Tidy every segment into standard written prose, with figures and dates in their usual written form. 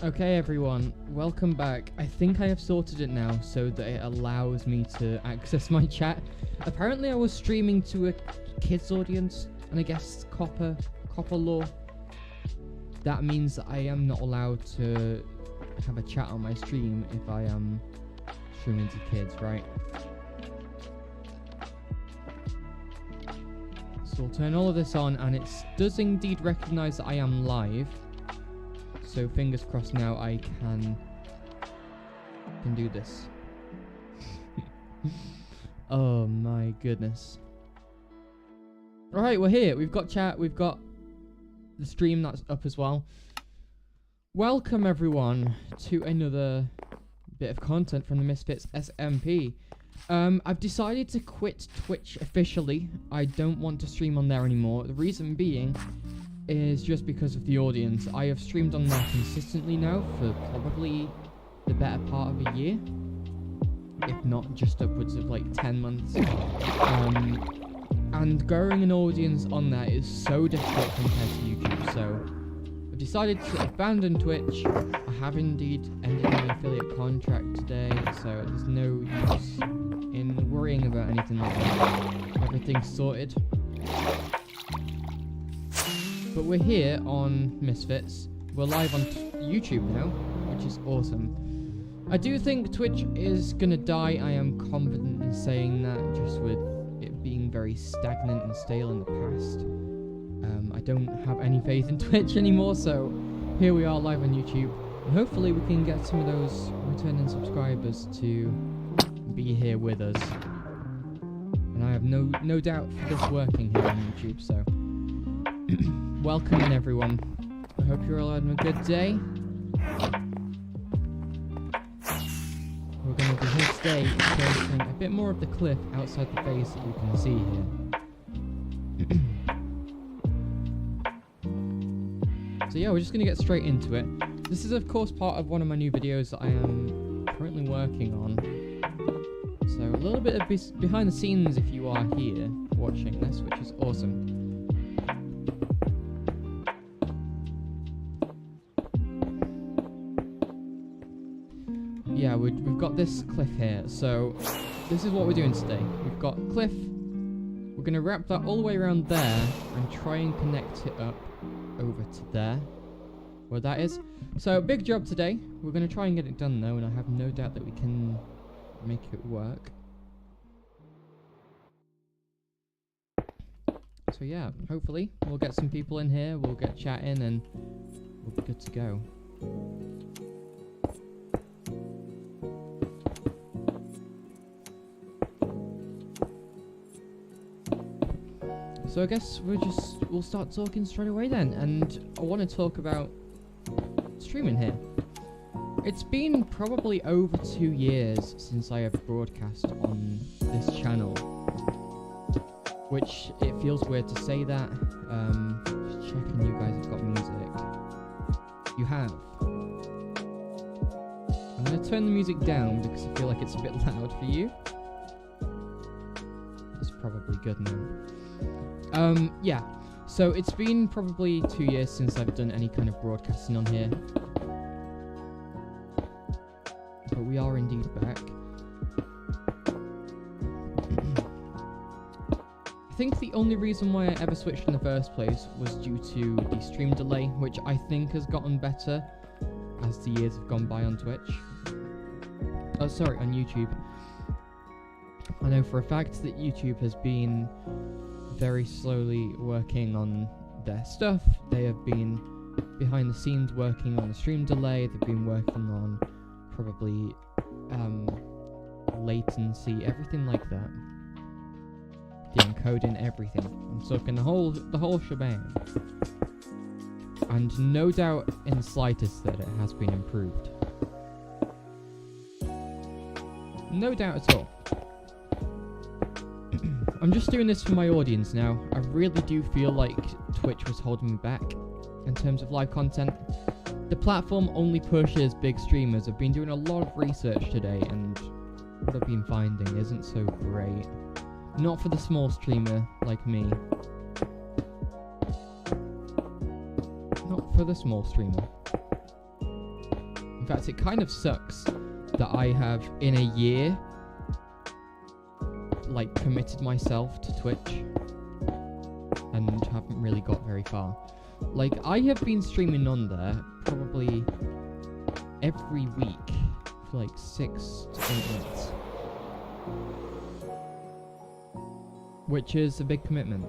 Okay everyone, welcome back. I think I have sorted it now so that it allows me to access my chat. Apparently I was streaming to a kids audience, and I guess copper law. That means I am not allowed to have a chat on my stream if I am streaming to kids, right? So I'll turn all of this on, and it does indeed recognize that I am live. So fingers crossed now I can do this. Oh my goodness. Alright, we're here. We've got chat, we've got the stream that's up as well. Welcome everyone to another bit of content from the Misfits SMP. I've decided to quit Twitch officially. I don't want to stream on there anymore. The reason being is just because of the audience. I have streamed on there consistently now for probably the better part of a year, if not just upwards of like 10 months. And growing an audience on there is so difficult compared to YouTube, so I've decided to abandon Twitch. I have indeed ended my affiliate contract today, so there's no use in worrying about anything like that. Everything's sorted. But we're here on Misfits. We're live on YouTube now, which is awesome. I do think Twitch is gonna die. I am confident in saying that, just with it being very stagnant and stale in the past. I don't have any faith in Twitch anymore, so here we are live on YouTube. And hopefully we can get some of those returning subscribers to be here with us. And I have no doubt for this working here on YouTube, so welcome in everyone. I hope you're all having a good day. We're going to be here today tracing a bit more of the cliff outside the base that you can see here. So yeah, we're just going to get straight into it. This is of course part of one of my new videos that I am currently working on. So a little bit of behind the scenes if you are here watching this, which is awesome. Yeah, we've got this cliff here, so this is what we're doing today. We've got cliff, we're going to wrap that all the way around there and try and connect it up over to there, where that is. So big job today. We're going to try and get it done though, and I have no doubt that we can make it work. So yeah, hopefully we'll get some people in here, we'll get chatting, and we'll be good to go. So I guess we'll start talking straight away then, and I want to talk about streaming here. It's been probably over 2 years since I have broadcast on this channel, which it feels weird to say that. Just checking you guys have got music. You have. I'm going to turn the music down because I feel like it's a bit loud for you. It's probably good now. Yeah, so it's been probably 2 years since I've done any kind of broadcasting on here. But we are indeed back. I think the only reason why I ever switched in the first place was due to the stream delay, which I think has gotten better as the years have gone by on Twitch. Oh, sorry, on YouTube. I know for a fact that YouTube has been very slowly working on their stuff. They have been behind the scenes working on the stream delay. They've been working on probably latency, everything like that. The encoding, everything. I'm talking the whole shebang. And no doubt in the slightest that it has been improved. No doubt at all. I'm just doing this for my audience now. I really do feel like Twitch was holding me back in terms of live content. The platform only pushes big streamers. I've been doing a lot of research today, and what I've been finding isn't so great. Not for the small streamer like me. Not for the small streamer. In fact, it kind of sucks that I have, in a year, like, committed myself to Twitch and haven't really got very far. Like, I have been streaming on there probably every week for like 6 to 8 months, which is a big commitment.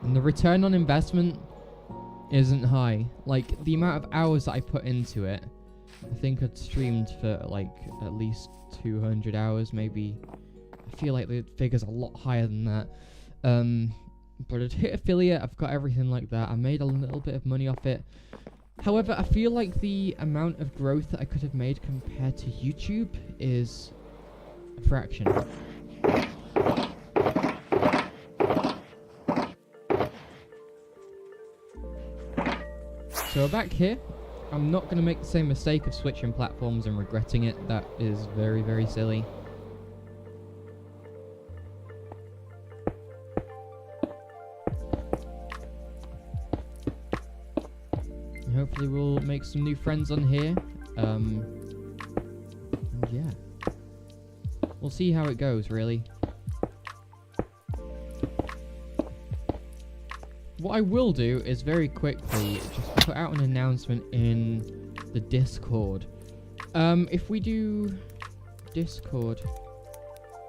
And the return on investment isn't high. Like, the amount of hours that I put into it, I think I'd streamed for like at least 200 hours, maybe. I feel like the figure's a lot higher than that. But I'd hit affiliate, I've got everything like that. I made a little bit of money off it. However, I feel like the amount of growth that I could have made compared to YouTube is a fraction. So back here, I'm not going to make the same mistake of switching platforms and regretting it. That is very, very silly. And hopefully we'll make some new friends on here. And yeah. We'll see how it goes, really. What I will do is very quickly just put out an announcement in the Discord. If we do Discord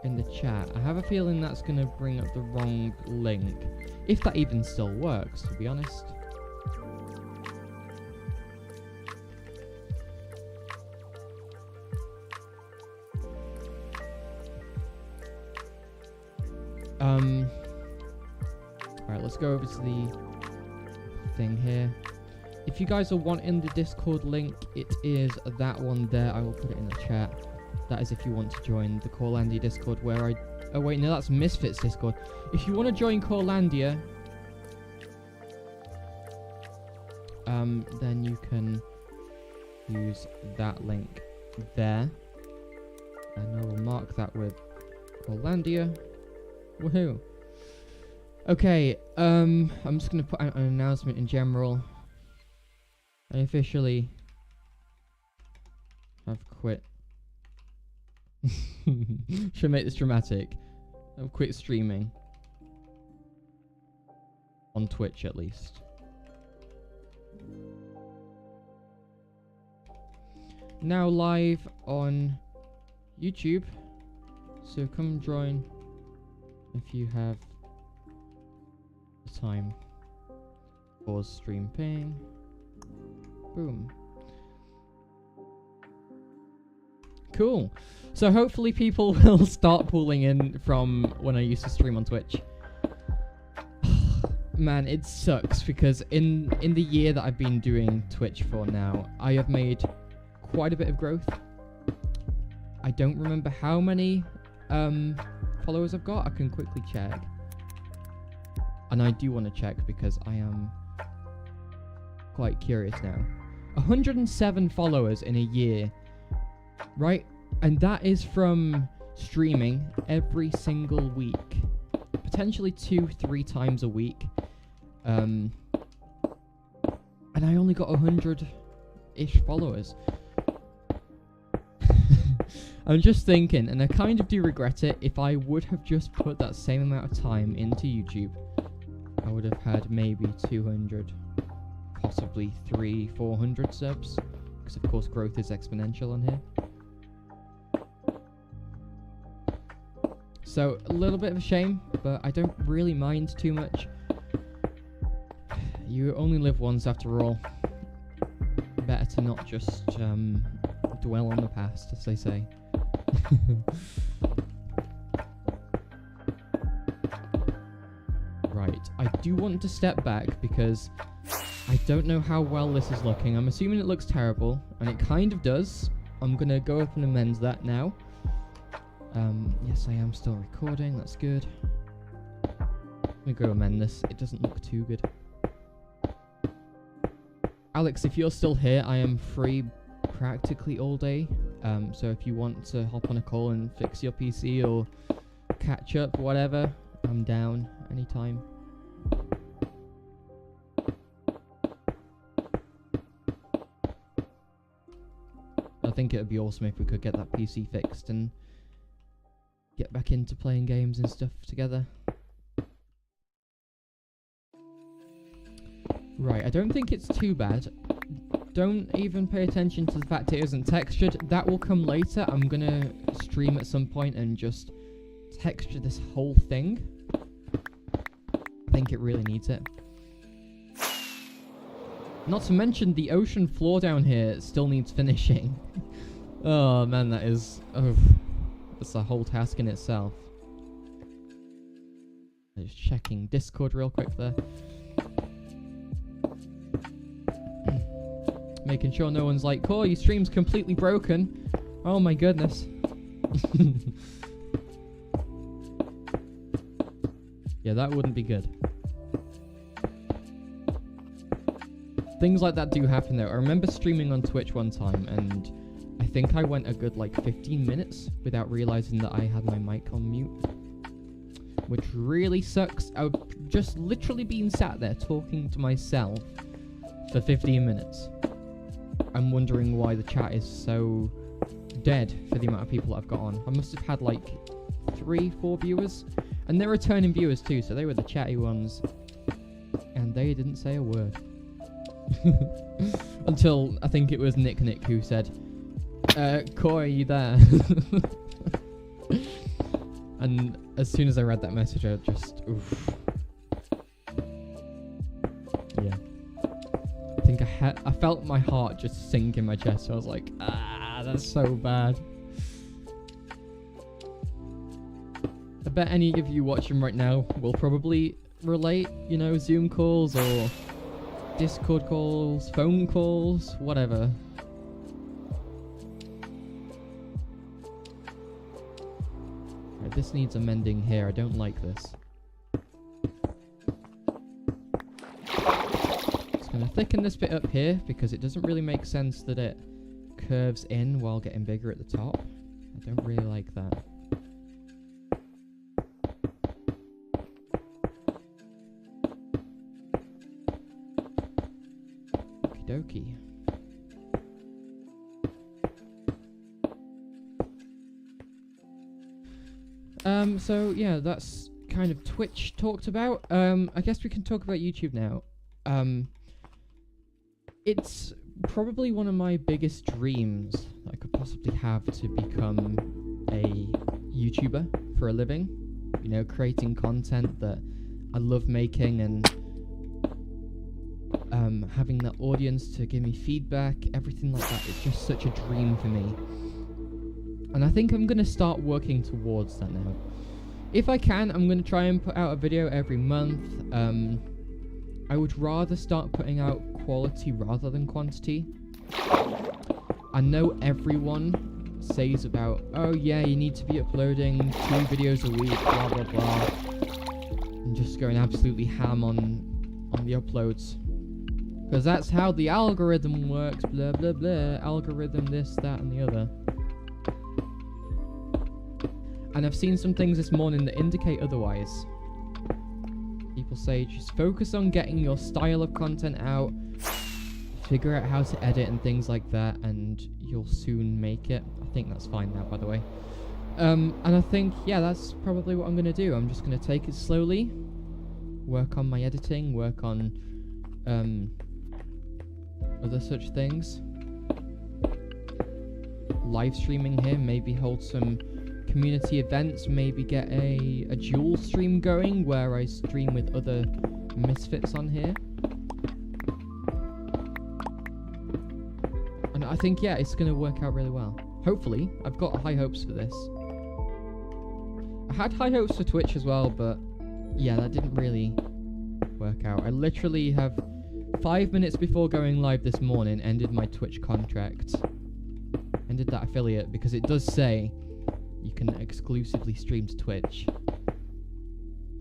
in the chat, I have a feeling that's going to bring up the wrong link. If that even still works, to be honest. Alright, let's go over to the thing here. If you guys are wanting the Discord link, it is that one there. I will put it in the chat. That is if you want to join the Corelandia Discord where I... Oh wait, no, that's Misfits Discord. If you want to join Corelandia, then you can use that link there. And I will mark that with Corelandia. Woohoo. Okay, I'm just going to put out an announcement in general. I officially have quit. Should make this dramatic. I've quit streaming. On Twitch, at least. Now live on YouTube. So come join if you have the time. Pause stream ping. Boom. Cool. So hopefully people will start pulling in from when I used to stream on Twitch. Man, it sucks because in the year that I've been doing Twitch for now, I have made quite a bit of growth. I don't remember how many followers I've got. I can quickly check. And I do want to check because I am quite curious now. 107 followers in a year, right? And that is from streaming every single week, potentially 2-3 times a week. And I only got 100-ish followers. I'm just thinking, and I kind of do regret it, if I would have just put that same amount of time into YouTube, I would have had maybe 200, possibly 300-400 subs, because of course growth is exponential on here. So a little bit of a shame, but I don't really mind too much. You only live once after all. Better to not just dwell on the past, as they say. Right, I do want to step back because I don't know how well this is looking. I'm assuming it looks terrible, and it kind of does. I'm going to go up and amend that now. Yes, I am still recording. That's good. Let me go amend this. It doesn't look too good. Alex, if you're still here, I am free practically all day. So if you want to hop on a call and fix your PC or catch up, whatever, I'm down anytime. I think it would be awesome if we could get that PC fixed and get back into playing games and stuff together. Right, I don't think it's too bad. Don't even pay attention to the fact it isn't textured. That will come later. I'm gonna stream at some point and just texture this whole thing. I think it really needs it. Not to mention the ocean floor down here still needs finishing. Oh man, that is... Oh, that's a whole task in itself. I'm just checking Discord real quick there. Making sure no one's like, "Core, your stream's completely broken." Oh my goodness. Yeah, that wouldn't be good. Things like that do happen though. I remember streaming on Twitch one time and I think I went a good like 15 minutes without realizing that I had my mic on mute. Which really sucks. I've just literally been sat there talking to myself for 15 minutes. I'm wondering why the chat is so dead for the amount of people I've got on. I must have had like 3-4 viewers. And they're returning viewers too, so they were the chatty ones. And they didn't say a word. Until I think it was Nick who said, "Core, are you there?" And as soon as I read that message, I just, oof. Yeah. I think I felt my heart just sink in my chest. So I was like, that's so bad. I bet any of you watching right now will probably relate, you know, Zoom calls or Discord calls, phone calls, whatever. Right, this needs amending here. I don't like this. Just gonna thicken this bit up here because it doesn't really make sense that it curves in while getting bigger at the top. I don't really like that. Okie dokie. So yeah, that's kind of Twitch talked about. I guess we can talk about YouTube now. It's probably one of my biggest dreams that I could possibly have to become a YouTuber for a living. You know, creating content that I love making and having that audience to give me feedback, everything like that. It's just such a dream for me. And I think I'm going to start working towards that now. If I can, I'm going to try and put out a video every month. I would rather start putting out quality rather than quantity. I know everyone says about, oh yeah, you need to be uploading 2 videos a week, blah blah blah. And just going absolutely ham on the uploads. Because that's how the algorithm works, blah blah blah, algorithm this, that and the other. And I've seen some things this morning that indicate otherwise. People say just focus on getting your style of content out, figure out how to edit and things like that, and you'll soon make it. I think that's fine now, by the way. And I think, yeah, that's probably what I'm going to do. I'm just going to take it slowly, work on my editing, work on other such things. Live streaming here, maybe hold some community events, maybe get a dual stream going where I stream with other Misfits on here. And I think, yeah, it's going to work out really well. Hopefully. I've got high hopes for this. I had high hopes for Twitch as well, but yeah, that didn't really work out. I literally have 5 minutes before going live this morning ended my Twitch contract. Ended that affiliate because it does say you can exclusively stream to Twitch.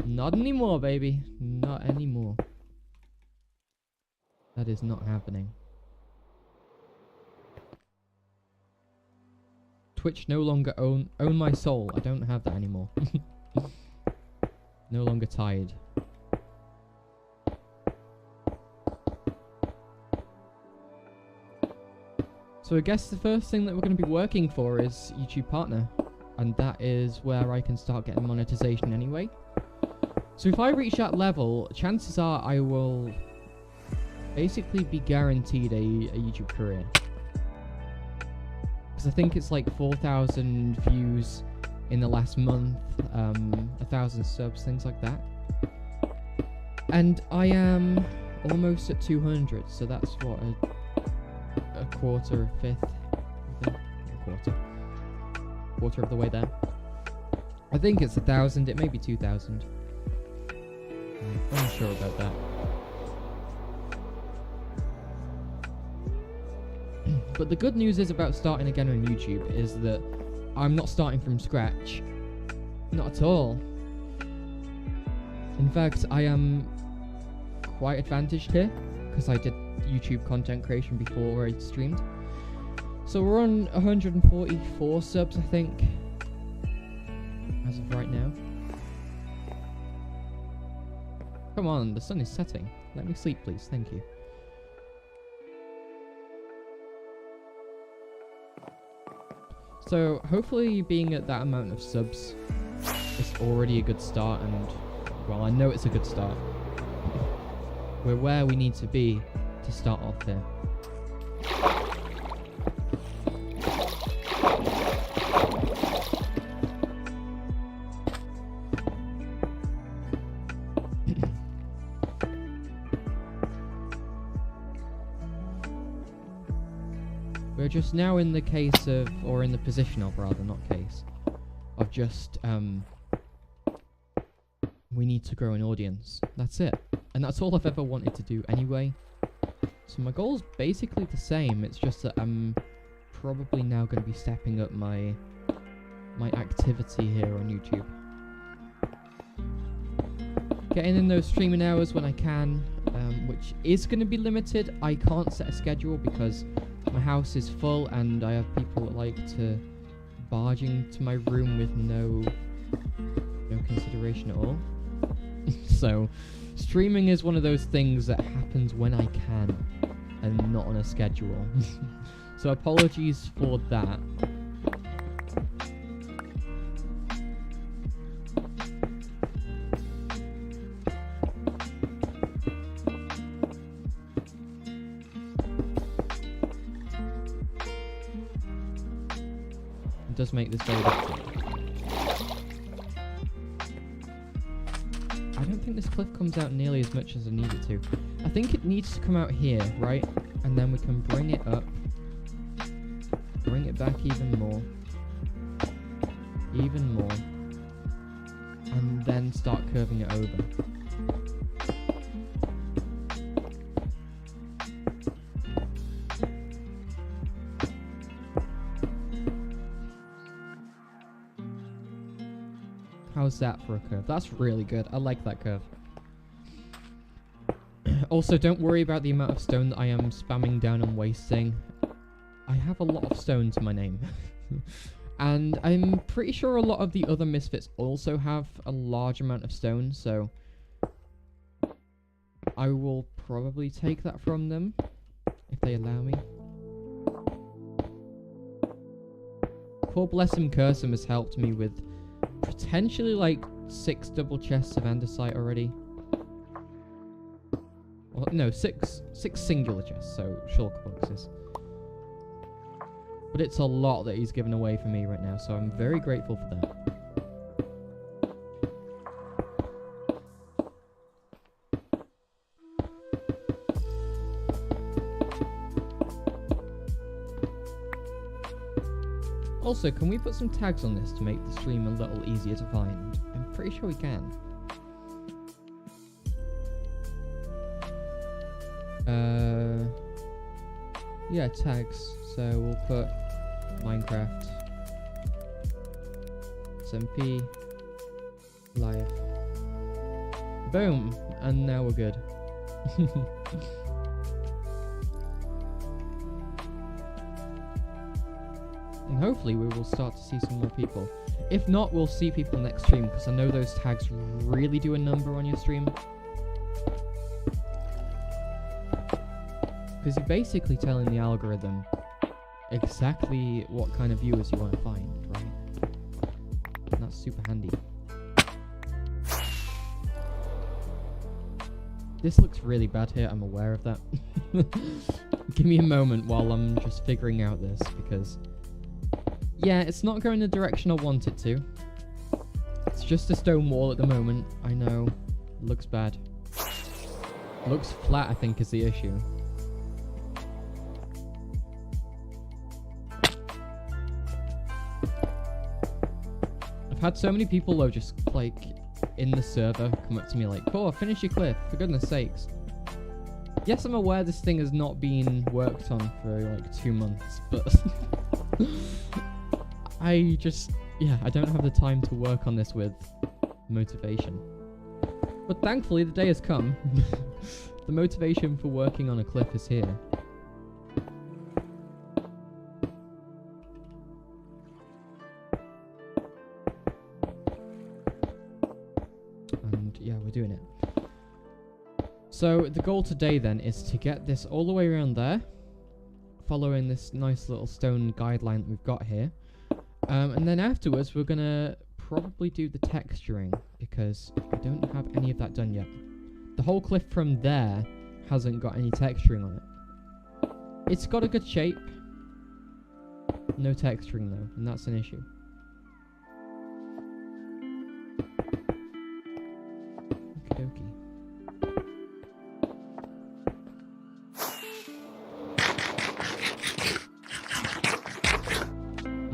Not anymore, baby. Not anymore. That is not happening. Twitch no longer own my soul. I don't have that anymore. No longer tied. So I guess the first thing that we're going to be working for is YouTube Partner. And that is where I can start getting monetization anyway. So if I reach that level, chances are I will basically be guaranteed a YouTube career. Because I think it's like 4,000 views in the last month, 1,000 subs, things like that. And I am almost at 200, so that's what, a quarter, a fifth, I think, quarter of the way there. I think it's 1,000, it may be 2,000. I'm unsure about that. But the good news is about starting again on YouTube is that I'm not starting from scratch. Not at all. In fact, I am quite advantaged here because I did YouTube content creation before I streamed. So we're on 144 subs, I think, as of right now. Come on, the sun is setting. Let me sleep, please. Thank you. So, hopefully being at that amount of subs is already a good start, and, well, I know it's a good start. We're where we need to be to start off here. We're just now in the case of, or in the position of rather, not case, of just, we need to grow an audience. That's it. And that's all I've ever wanted to do anyway. So my goal's basically the same, it's just that I'm probably now going to be stepping up my activity here on YouTube. Getting in those streaming hours when I can, which is going to be limited. I can't set a schedule because my house is full and I have people that like to barge into my room with no consideration at all. So streaming is one of those things that happens when I can and not on a schedule. So apologies for that. It does make this very difficult. I don't think this cliff comes out nearly as much as I need it to. I think it needs to come out here, right? And then we can bring it up. Bring it back even more. Even more. And then start curving it over. How's that for a curve? That's really good. I like that curve. Also, don't worry about the amount of stone that I am spamming down and wasting. I have a lot of stone to my name. And I'm pretty sure a lot of the other Misfits also have a large amount of stone, so I will probably take that from them, if they allow me. Poor Bless him, Curse him has helped me with potentially like 6 double chests of andesite already. Well, no, 6 singular chests, so shulker boxes. But it's a lot that he's given away for me right now, so I'm very grateful for that. Also, can we put some tags on this to make the stream a little easier to find? I'm pretty sure we can. Yeah, tags. So we'll put Minecraft SMP live. Boom! And now we're good. And hopefully we will start to see some more people. If not, we'll see people next stream, because I know those tags really do a number on your stream. Because you're basically telling the algorithm, exactly what kind of viewers you want to find, right? And that's super handy. This looks really bad here, I'm aware of that. Give me a moment while I'm just figuring out this, because yeah, it's not going the direction I want it to. It's just a stone wall at the moment. I know. Looks bad. Looks flat, I think, is the issue. I've had so many people, though, just, like, in the server come up to me like, "Oh, finish your cliff, for goodness sakes." Yes, I'm aware this thing has not been worked on for, like, 2 months, but... I don't have the time to work on this with motivation. But thankfully, the day has come. The motivation for working on a cliff is here. And yeah, we're doing it. So the goal today then is to get this all the way around there, following this nice little stone guideline that we've got here. And then afterwards, we're going to probably do the texturing, because I don't have any of that done yet. The whole cliff from there hasn't got any texturing on it. It's got a good shape. No texturing though, and that's an issue. Okie dokie.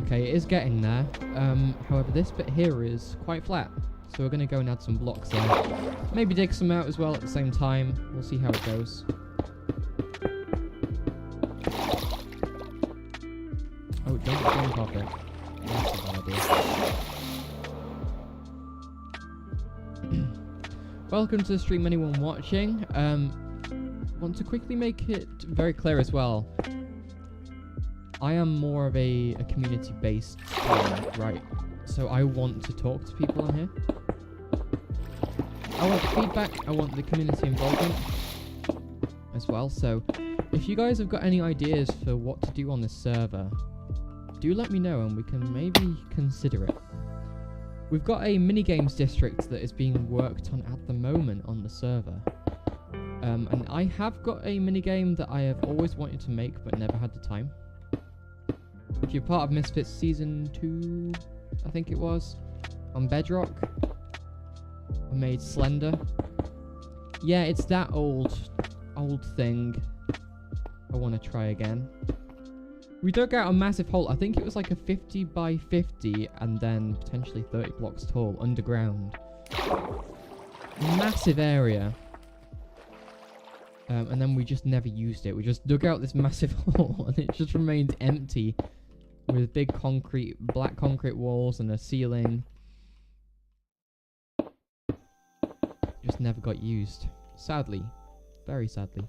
Okay, it is getting there. However, this bit here is quite flat. So we're going to go and add some blocks there. Maybe dig some out as well at the same time. We'll see how it goes. Oh, don't jump off it. That's a bad idea. Welcome to the stream, anyone watching. Want to quickly make it very clear as well. I am more of a community-based streamer, right? So I want to talk to people on here. I want feedback, I want the community involvement as well. So if you guys have got any ideas for what to do on this server, do let me know and we can maybe consider it. We've got a minigames district that is being worked on at the moment on the server. And I have got a minigame that I have always wanted to make but never had the time. If you're part of Misfits Season 2, I think it was, on Bedrock, I made Slender. Yeah, it's that old thing I want to try again. We dug out a massive hole. I think it was like a 50 by 50 and then potentially 30 blocks tall underground. Massive area. And then we just never used it. We just dug out this massive hole and it just remained empty with big black concrete walls and a ceiling. Just never got used. Sadly. Very sadly.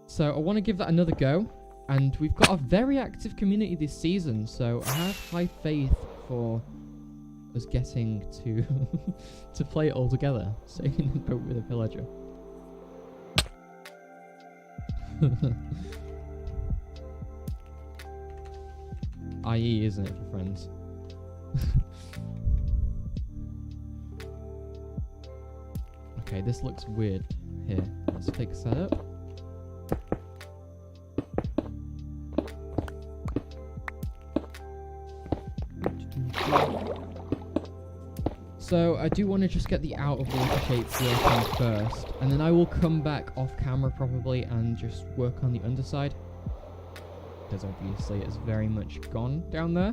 So I want to give that another go. And we've got a very active community this season, so I have high faith for us getting to to play it all together. Sailing a boat with a pillager. IE, isn't it, for friends? Okay, this looks weird here. Let's fix that up. So I do want to just get the out of water shapes working first, and then I will come back off camera probably and just work on the underside, because obviously it's very much gone down there.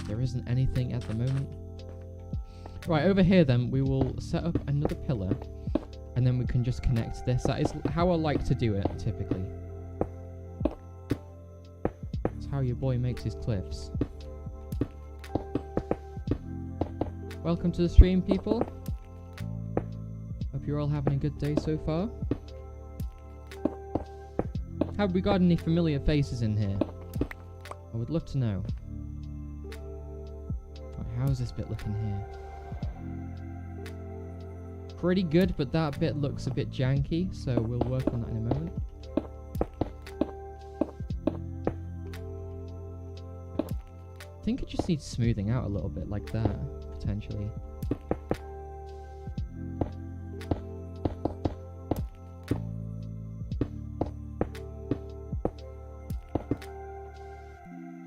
There isn't anything at the moment. Right, over here then we will set up another pillar, and then we can just connect this. That is how I like to do it typically. That's how your boy makes his cliffs. Welcome to the stream, people. Hope you're all having a good day so far. Have we got any familiar faces in here? I would love to know. Right, how's this bit looking here? Pretty good, but that bit looks a bit janky, so we'll work on that in a moment. think it just needs smoothing out a little bit like that, potentially.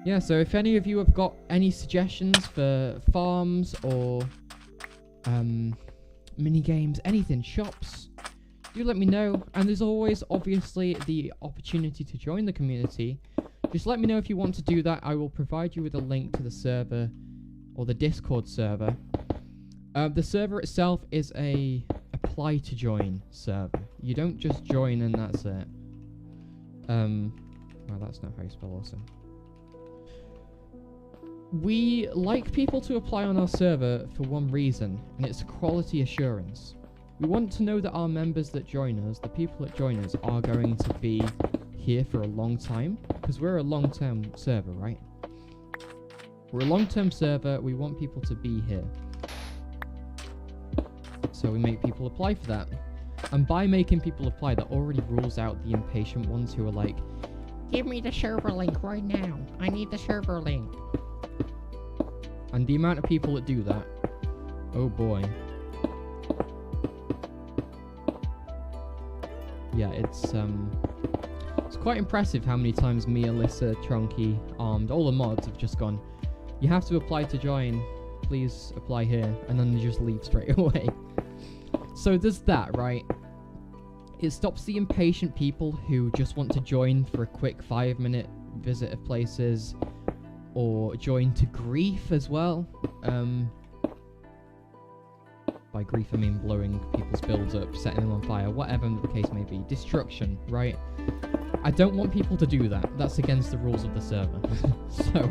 Yeah, so if any of you have got any suggestions for farms or mini games, anything, shops, do let me know. And there's always obviously the opportunity to join the community. Just let me know if you want to do that. I will provide you with a link to the server or the Discord server. The server itself is a apply to join server. You don't just join and that's it. Well, that's not how you spell awesome. We like people to apply on our server for one reason, and it's quality assurance. We want to know that our members that join us, the people that join us, are going to be here for a long time, because we're a long-term server, right? We're a long-term server, we want people to be here. So we make people apply for that. And by making people apply, that already rules out the impatient ones who are like, give me the server link right now. I need the server link. And the amount of people that do that, oh boy. Yeah, it's quite impressive how many times me, Alyssa, Tronky, Armed, all the mods have just gone, you have to apply to join, please apply here, and then they just leave straight away. So there's that, right? It stops the impatient people who just want to join for a quick 5-minute visit of places, or join to grief as well. By grief I mean blowing people's builds up, setting them on fire, whatever the case may be. Destruction, right? I don't want people to do that. That's against the rules of the server. So,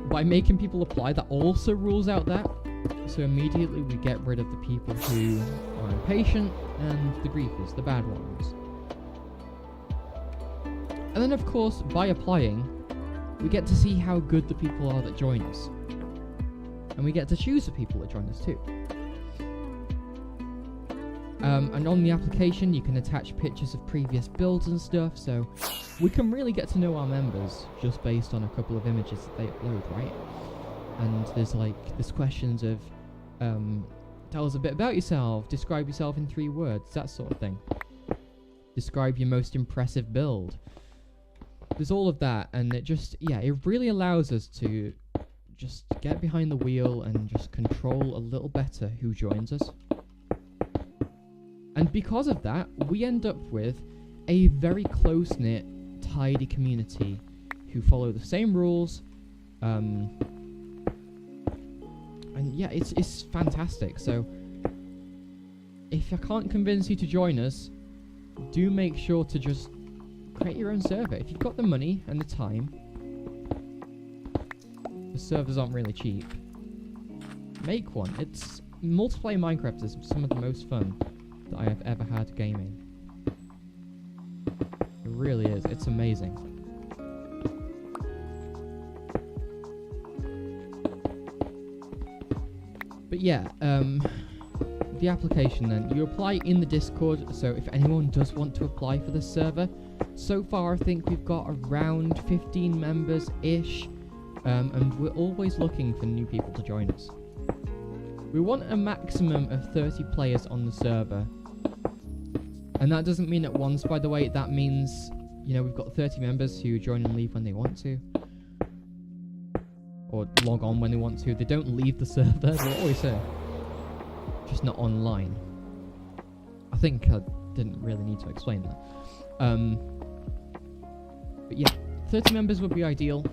by making people apply, that also rules out that. So immediately we get rid of the people who are impatient and the griefers, the bad ones. And then of course, by applying, we get to see how good the people are that join us. And we get to choose the people that join us too. And on the application, you can attach pictures of previous builds and stuff, so we can really get to know our members just based on a couple of images that they upload, right? And there's questions of, tell us a bit about yourself, describe yourself in 3 words, that sort of thing. Describe your most impressive build. There's all of that, and it just, yeah, it really allows us to just get behind the wheel and just control a little better who joins us. And because of that, we end up with a very close-knit, tidy community who follow the same rules. And yeah, it's fantastic. So if I can't convince you to join us, do make sure to just create your own server. If you've got the money and the time, the servers aren't really cheap. Make one. It's multiplayer Minecraft is some of the most fun that I have ever had gaming. It really is. It's amazing. But yeah, the application then. You apply in the Discord, so if anyone does want to apply for this server, so far I think we've got around 15 members-ish, and we're always looking for new people to join us. We want a maximum of 30 players on the server. And that doesn't mean at once, by the way. That means, you know, we've got 30 members who join and leave when they want to. Or log on when they want to. They don't leave the server, they're always here. Just not online. I think I didn't really need to explain that. But yeah, 30 members would be ideal.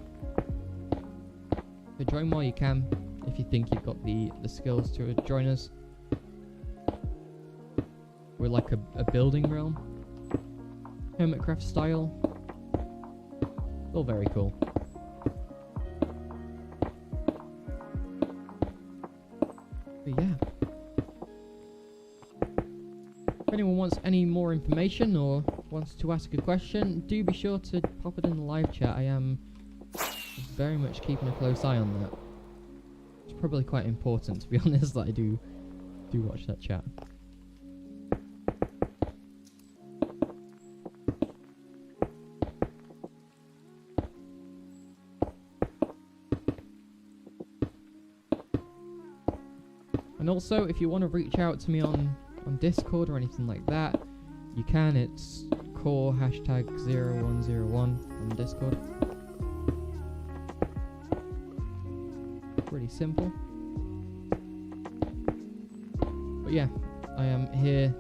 So join while you can, if you think you've got the skills to join us. We're like a building realm. Hermitcraft style. All very cool. But yeah. If anyone wants any more information or wants to ask a question, do be sure to pop it in the live chat. I am very much keeping a close eye on that. It's probably quite important, to be honest, that I do watch that chat. And also, if you want to reach out to me on Discord or anything like that, you can. It's core #0101 on Discord. Pretty simple. But yeah, I am here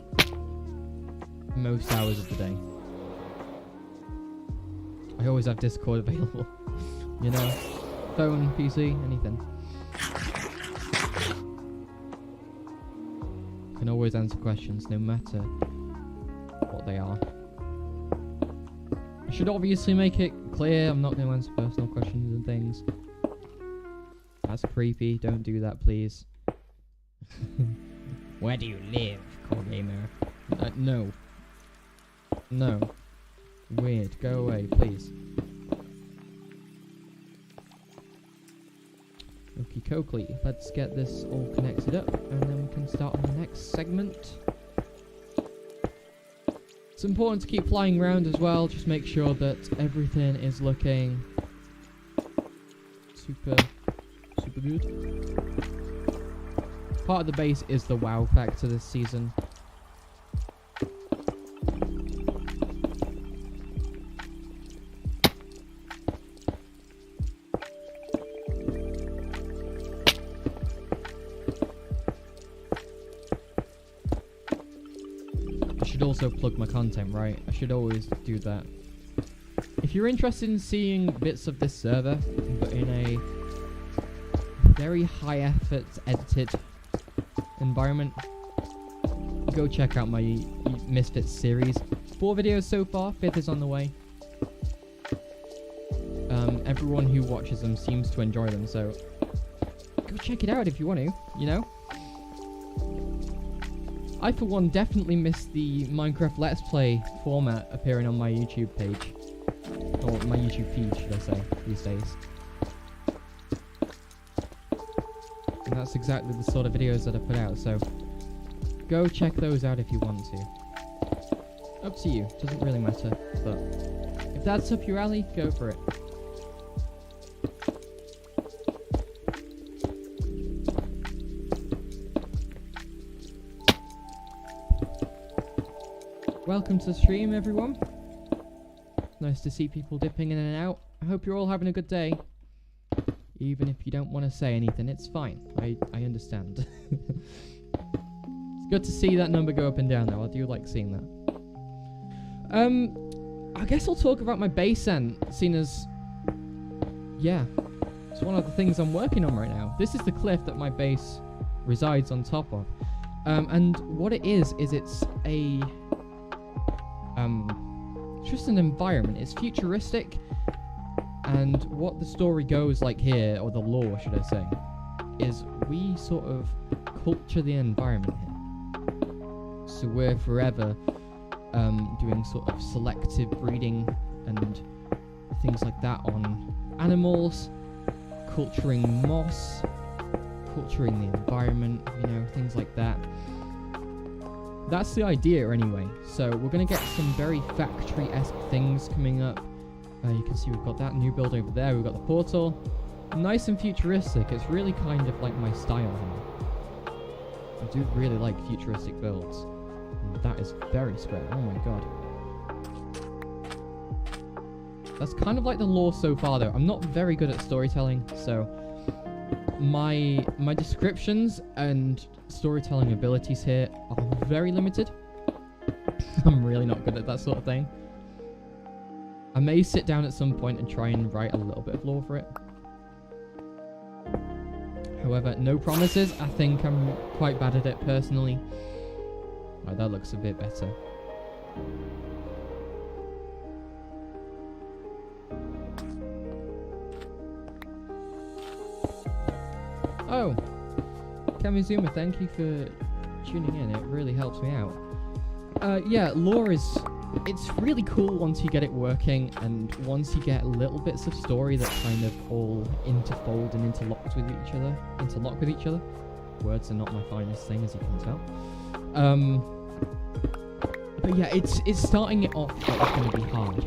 most hours of the day. I always have Discord available. You know, phone, PC, anything. Can always answer questions no matter what they are. I should obviously make it clear I'm not going to answer personal questions and things. That's creepy. Don't do that, please. Where do you live, Core Gamer? No. No. Weird. Go away, please. Okie dokie. Let's get this all connected up, and then we can start on the next segment. It's important to keep flying around as well. Just make sure that everything is looking super good. Part of the base is the wow factor this season. I should also plug my content, right? I should always do that. If you're interested in seeing bits of this server, but in a very high effort edited environment, go check out my Misfits series. 4 videos so far, 5th is on the way. Everyone who watches them seems to enjoy them, so go check it out if you want to, you know? I, for one, definitely miss the Minecraft Let's Play format appearing on my YouTube page. Or my YouTube feed, should I say, these days. And that's exactly the sort of videos that I put out, so go check those out if you want to. Up to you, doesn't really matter, but if that's up your alley, go for it. Welcome to the stream, everyone. Nice to see people dipping in and out. I hope you're all having a good day. Even if you don't want to say anything, it's fine. I understand. It's good to see that number go up and down, though. I do like seeing that. I guess I'll talk about my base then, seeing as... yeah, it's one of the things I'm working on right now. This is the cliff that my base resides on top of. And what it is it's a... just an environment. It's futuristic, and what the story goes like here, or the lore should I say, is we sort of culture the environment here. So we're forever doing sort of selective breeding and things like that on animals, culturing moss, culturing the environment, you know, things like that. That's the idea anyway. So we're going to get some very factory-esque things coming up. You can see we've got that new build over there. We've got the portal. Nice and futuristic. It's really kind of like my style here. I do really like futuristic builds. And that is very square. Oh my god. That's kind of like the lore so far though. I'm not very good at storytelling, so my descriptions and storytelling abilities here are very limited. I'm really not good at that sort of thing. I may sit down at some point and try and write a little bit of lore for it. However, no promises. I think I'm quite bad at it personally. Right, that looks a bit better. Oh, Kamizuma, thank you for tuning in. It really helps me out. Yeah, lore is... it's really cool once you get it working, and once you get little bits of story that kind of all interfold and interlock with each other. Words are not my finest thing, as you can tell. But yeah, it's starting it off like it's going to be hard.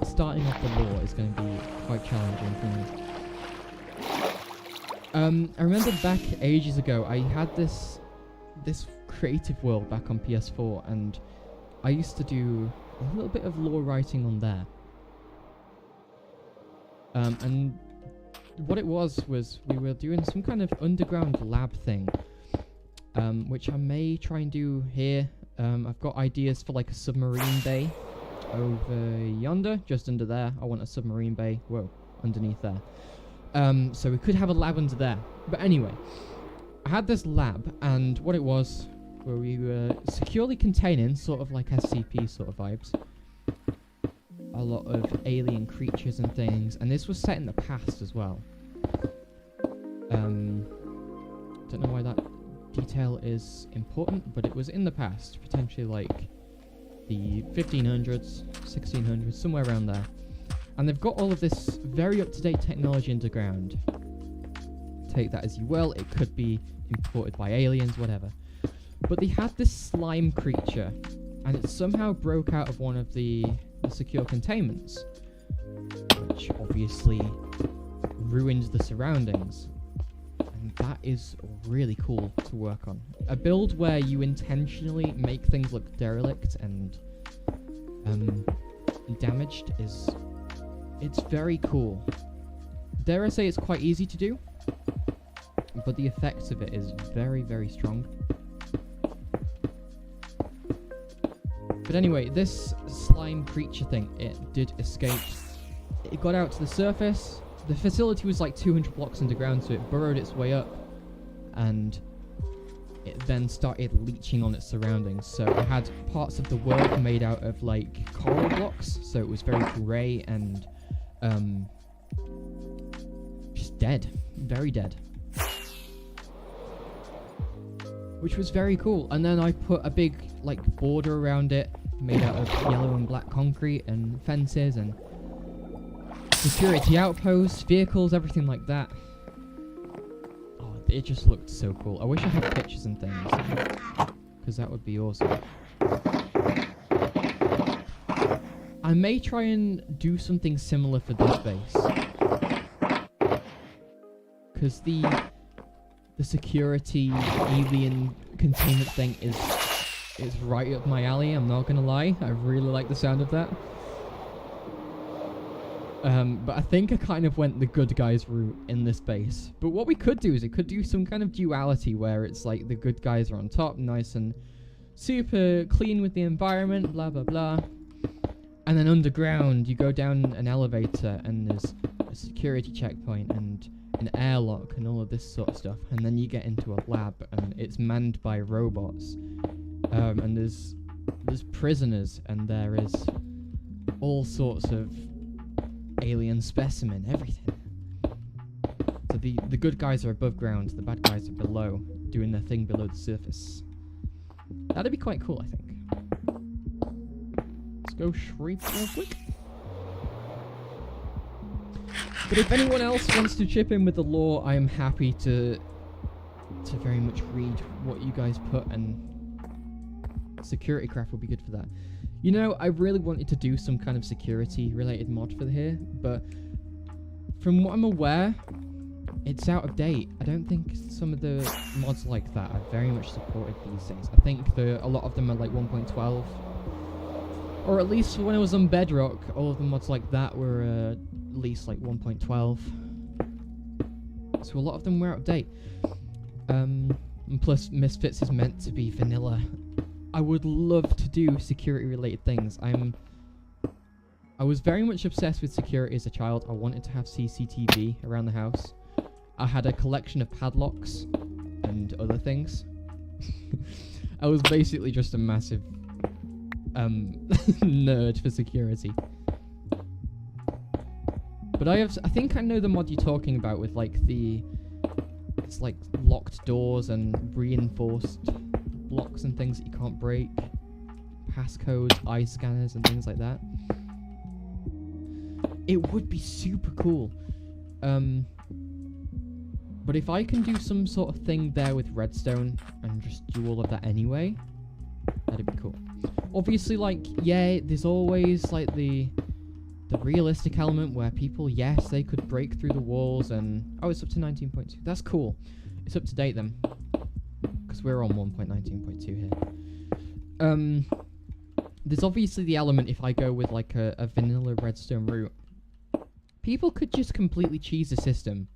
Starting off the lore is going to be quite challenging for me. I remember back ages ago, I had this creative world back on PS4, and I used to do a little bit of lore writing on there. And what it was we were doing some kind of underground lab thing, which I may try and do here. I've got ideas for like a submarine bay over yonder, just under there. I want a submarine bay, whoa, underneath there. So we could have a lab under there. But anyway, I had this lab, and what it was, where we were securely containing, sort of like SCP sort of vibes, a lot of alien creatures and things, and this was set in the past as well. Don't know why that detail is important, but it was in the past, potentially like the 1500s, 1600s, somewhere around there. And they've got all of this very up-to-date technology underground. Take that as you will, it could be imported by aliens, whatever. But they had this slime creature, and it somehow broke out of one of the secure containments, which obviously ruined the surroundings. And that is really cool to work on. A build where you intentionally make things look derelict and damaged it's very cool. Dare I say it's quite easy to do, but the effects of it is very, very strong. But anyway, this slime creature thing, it did escape. It got out to the surface. The facility was like 200 blocks underground, so it burrowed its way up, and it then started leeching on its surroundings. So it had parts of the world made out of like coral blocks, so it was very grey and just dead, very dead. Which was very cool. And then I put a big like border around it, made out of yellow and black concrete and fences and security outposts, vehicles, everything like that. Oh, it just looked so cool. I wish I had pictures and things, because that would be awesome. I may try and do something similar for this base, because the security alien containment thing is right up my alley. I'm not gonna lie, I really like the sound of that. But I think I kind of went the good guys route in this base. But what we could do is it could do some kind of duality where it's like the good guys are on top, nice and super clean with the environment, blah blah blah. And then underground, you go down an elevator and there's a security checkpoint and an airlock and all of this sort of stuff. And then you get into a lab and it's manned by robots. And there's prisoners and there is all sorts of alien specimen, everything. So the good guys are above ground, the bad guys are below, doing their thing below the surface. That'd be quite cool, I think. Let's go shriek real quick. But if anyone else wants to chip in with the lore, I am happy to very much read what you guys put, and security craft would be good for that. You know, I really wanted to do some kind of security related mod for here, but from what I'm aware, it's out of date. I don't think some of the mods like that are very much supported these days. I think a lot of them are like 1.12, or at least when I was on Bedrock, all of the mods like that were at least like 1.12. So a lot of them were out of date. And plus, Misfits is meant to be vanilla. I would love to do security related things. I was very much obsessed with security as a child. I wanted to have CCTV around the house. I had a collection of padlocks and other things. I was basically just a massive nerd for security. But I think I know the mod you're talking about with like it's like locked doors and reinforced blocks and things that you can't break, passcodes, eye scanners and things like that. It would be super cool. But if I can do some sort of thing there with redstone and just do all of that anyway, that'd be cool. Obviously, like, yeah, there's always like the the realistic element where people, yes, they could break through the walls and... Oh, it's up to 19.2. That's cool. It's up to date then. Because we're on 1.19.2 here. There's obviously the element if I go with like a vanilla redstone route. People could just completely cheese the system.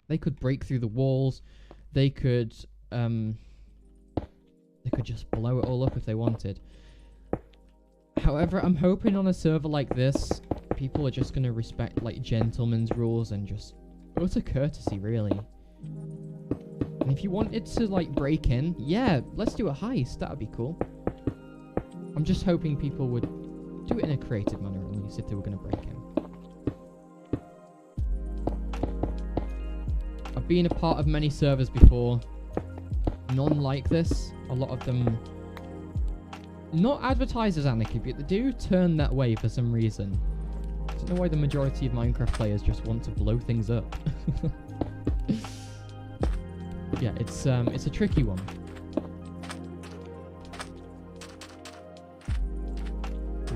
They could break through the walls. They could just blow it all up if they wanted. However, I'm hoping on a server like this, people are just going to respect like gentleman's rules and just utter courtesy, really. And if you wanted to like break in, yeah, let's do a heist. That would be cool. I'm just hoping people would do it in a creative manner, at least, if they were going to break in. I've been a part of many servers before. None like this. A lot of them not advertised as anarchy, but they do turn that way for some reason. I don't know why the majority of Minecraft players just want to blow things up. Yeah, it's a tricky one.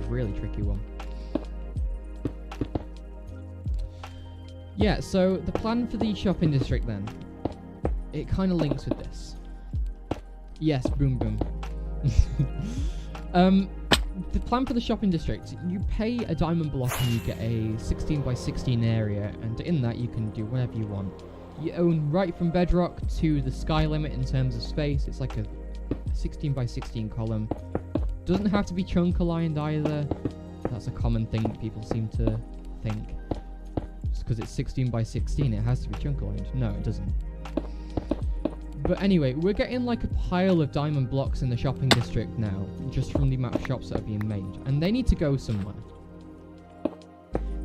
Really tricky one. Yeah, so the plan for the shopping district then, it kind of links with this. Yes, boom boom. The plan for the shopping district, you pay a diamond block and you get a 16 by 16 area, and in that you can do whatever you want. You own right from bedrock to the sky limit in terms of space. It's like a 16 by 16 column. Doesn't have to be chunk aligned either. That's a common thing that people seem to think. Just because it's 16 by 16, it has to be chunk aligned. No, it doesn't. But anyway, we're getting like a pile of diamond blocks in the shopping district now, just from the amount of shops that are being made, and they need to go somewhere.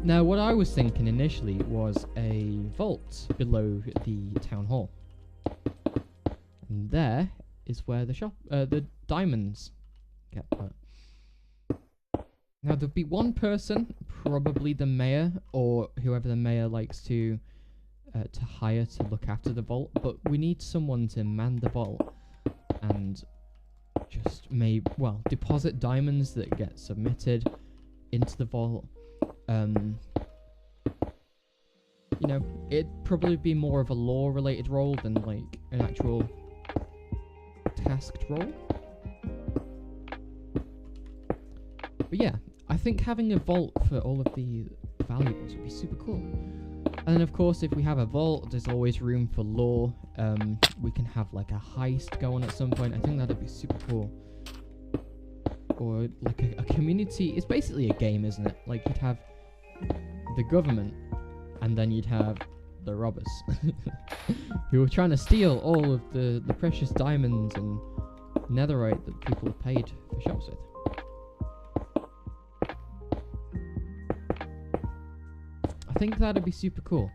Now, what I was thinking initially was a vault below the town hall, and there is where the diamonds get put. Now, there'll be one person, probably the mayor, or whoever the mayor likes to hire to look after the vault, but we need someone to man the vault and just deposit diamonds that get submitted into the vault. You know, it'd probably be more of a law-related role than like an actual tasked role. But yeah, I think having a vault for all of the valuables would be super cool. And then of course, if we have a vault, there's always room for lore. We can have like a heist go on at some point. I think that'd be super cool. Or like a community. It's basically a game, isn't it? Like you'd have the government, and then you'd have the robbers who are trying to steal all of the precious diamonds and netherite that people have paid for shops with. I think that'd be super cool.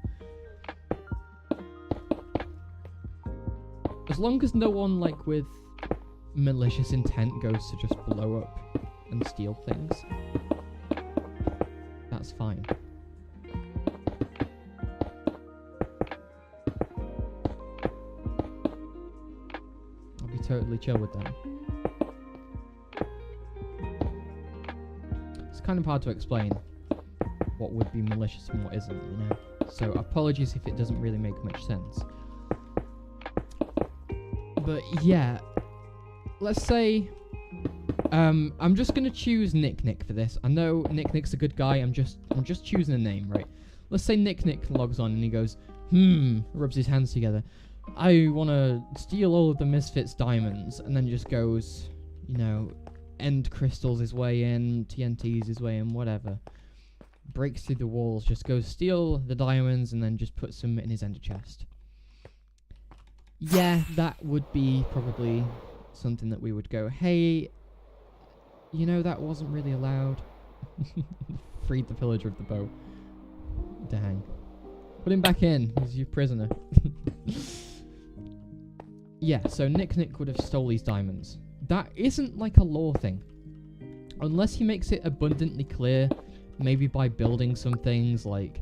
As long as no one, like, with malicious intent goes to just blow up and steal things. That's fine. I'll be totally chill with that. It's kind of hard to explain what would be malicious and what isn't, you know? So apologies if it doesn't really make much sense. But yeah, let's say I'm just gonna choose Nick for this. I know Nick's a good guy. I'm just choosing a name, right? Let's say Nick logs on and he goes, rubs his hands together. I wanna steal all of the Misfits diamonds, and then just goes, you know, end crystals his way in, TNTs his way in, whatever. Breaks through the walls, just goes steal the diamonds and then just puts them in his ender chest. Yeah, that would be probably something that we would go, hey, you know, that wasn't really allowed. Freed the pillager of the boat. Dang. Put him back in, he's your prisoner. Yeah, so Nick would have stole these diamonds. That isn't like a law thing. Unless he makes it abundantly clear, maybe by building some things like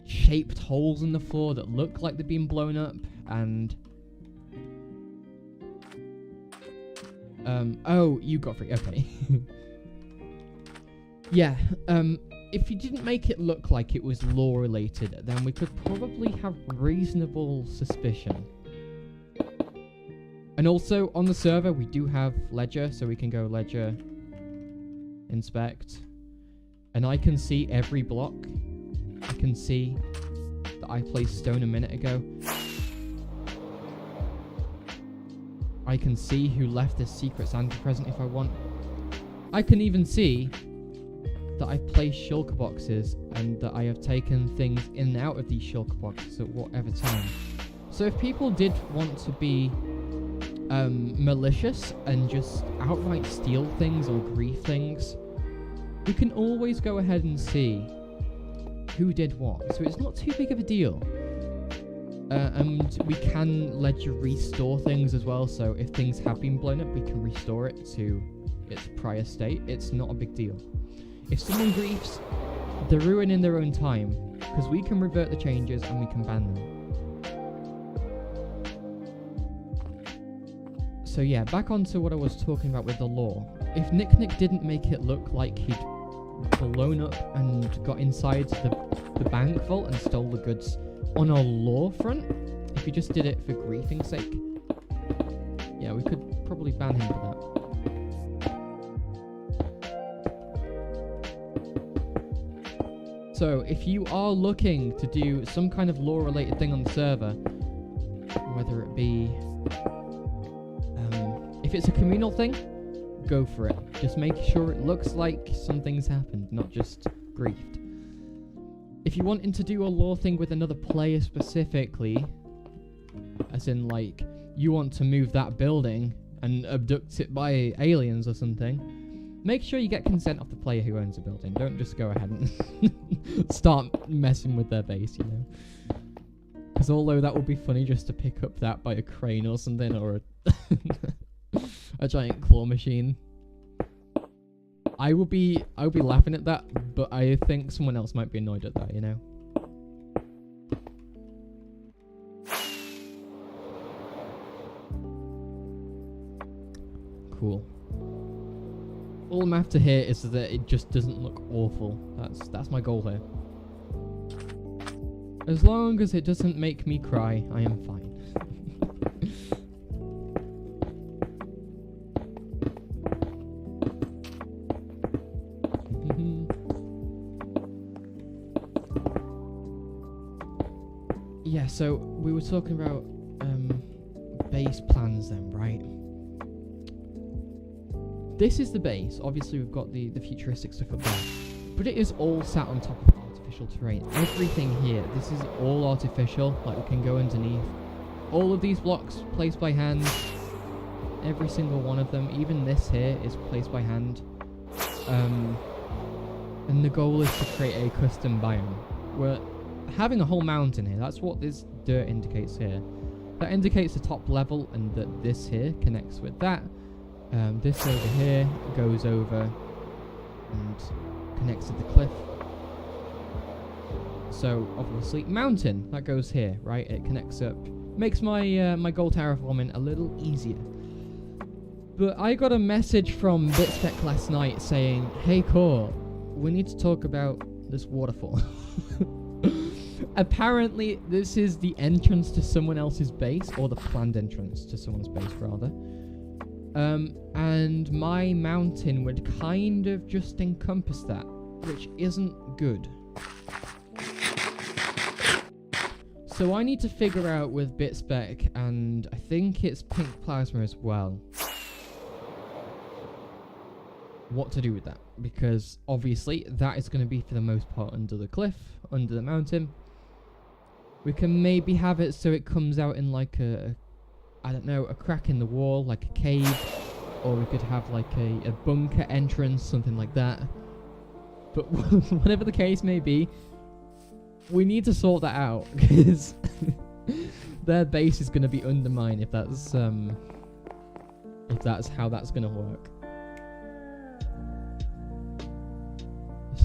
shaped holes in the floor that look like they've been blown up, and oh, you got free. Okay. Yeah, if you didn't make it look like it was lore related, then we could probably have reasonable suspicion. And also, on the server, we do have ledger, so we can go ledger, inspect. And I can see every block. I can see that I placed stone a minute ago. I can see who left this secret Santa present if I want. I can even see that I've placed shulker boxes and that I have taken things in and out of these shulker boxes at whatever time. So if people did want to be malicious and just outright steal things or grief things, we can always go ahead and see who did what. So it's not too big of a deal. And we can ledger restore things as well, so if things have been blown up, we can restore it to its prior state. It's not a big deal. If someone griefs, they're ruining their own time, because we can revert the changes and we can ban them. So yeah, back onto what I was talking about with the lore. If Nick didn't make it look like he'd blown up and got inside the bank vault and stole the goods on a lore front, if he just did it for griefing's sake, yeah, we could probably ban him for that. So, if you are looking to do some kind of lore-related thing on the server, whether it be... if it's a communal thing, go for it. Just make sure it looks like something's happened, not just griefed. If you wanting to do a lore thing with another player specifically, as in, like, you want to move that building and abduct it by aliens or something, make sure you get consent of the player who owns the building. Don't just go ahead and start messing with their base, you know. Because although that would be funny just to pick up that by a crane or something, or a giant claw machine, I would be laughing at that, but I think someone else might be annoyed at that, you know. Cool. All I'm after here is that it just doesn't look awful. That's my goal here. As long as it doesn't make me cry, I am fine. Yeah, so we were talking about base plans then, right? This is the base. Obviously, we've got the futuristic stuff up there. But it is all sat on top of artificial terrain. Everything here, this is all artificial. Like, we can go underneath. All of these blocks placed by hand. Every single one of them. Even this here is placed by hand. And the goal is to create a custom biome. We're having a whole mountain here. That's what this dirt indicates here. That indicates the top level, and that this here connects with that. This over here goes over and connects to the cliff. So obviously mountain, that goes here, right? It connects up, makes my my gold terraforming a little easier. But I got a message from Bitspec last night saying, "Hey Core, we need to talk about this waterfall." Apparently this is the entrance to someone else's base, or the planned entrance to someone's base rather. And my mountain would kind of just encompass that, which isn't good. So I need to figure out with Bitspec, and I think it's Pink Plasma as well, what to do with that. Because obviously that is going to be for the most part under the cliff, under the mountain. We can maybe have it so it comes out in like I don't know, a crack in the wall, like a cave. Or we could have like a bunker entrance, something like that. But whatever the case may be, we need to sort that out, because their base is going to be undermined if that's how that's going to work.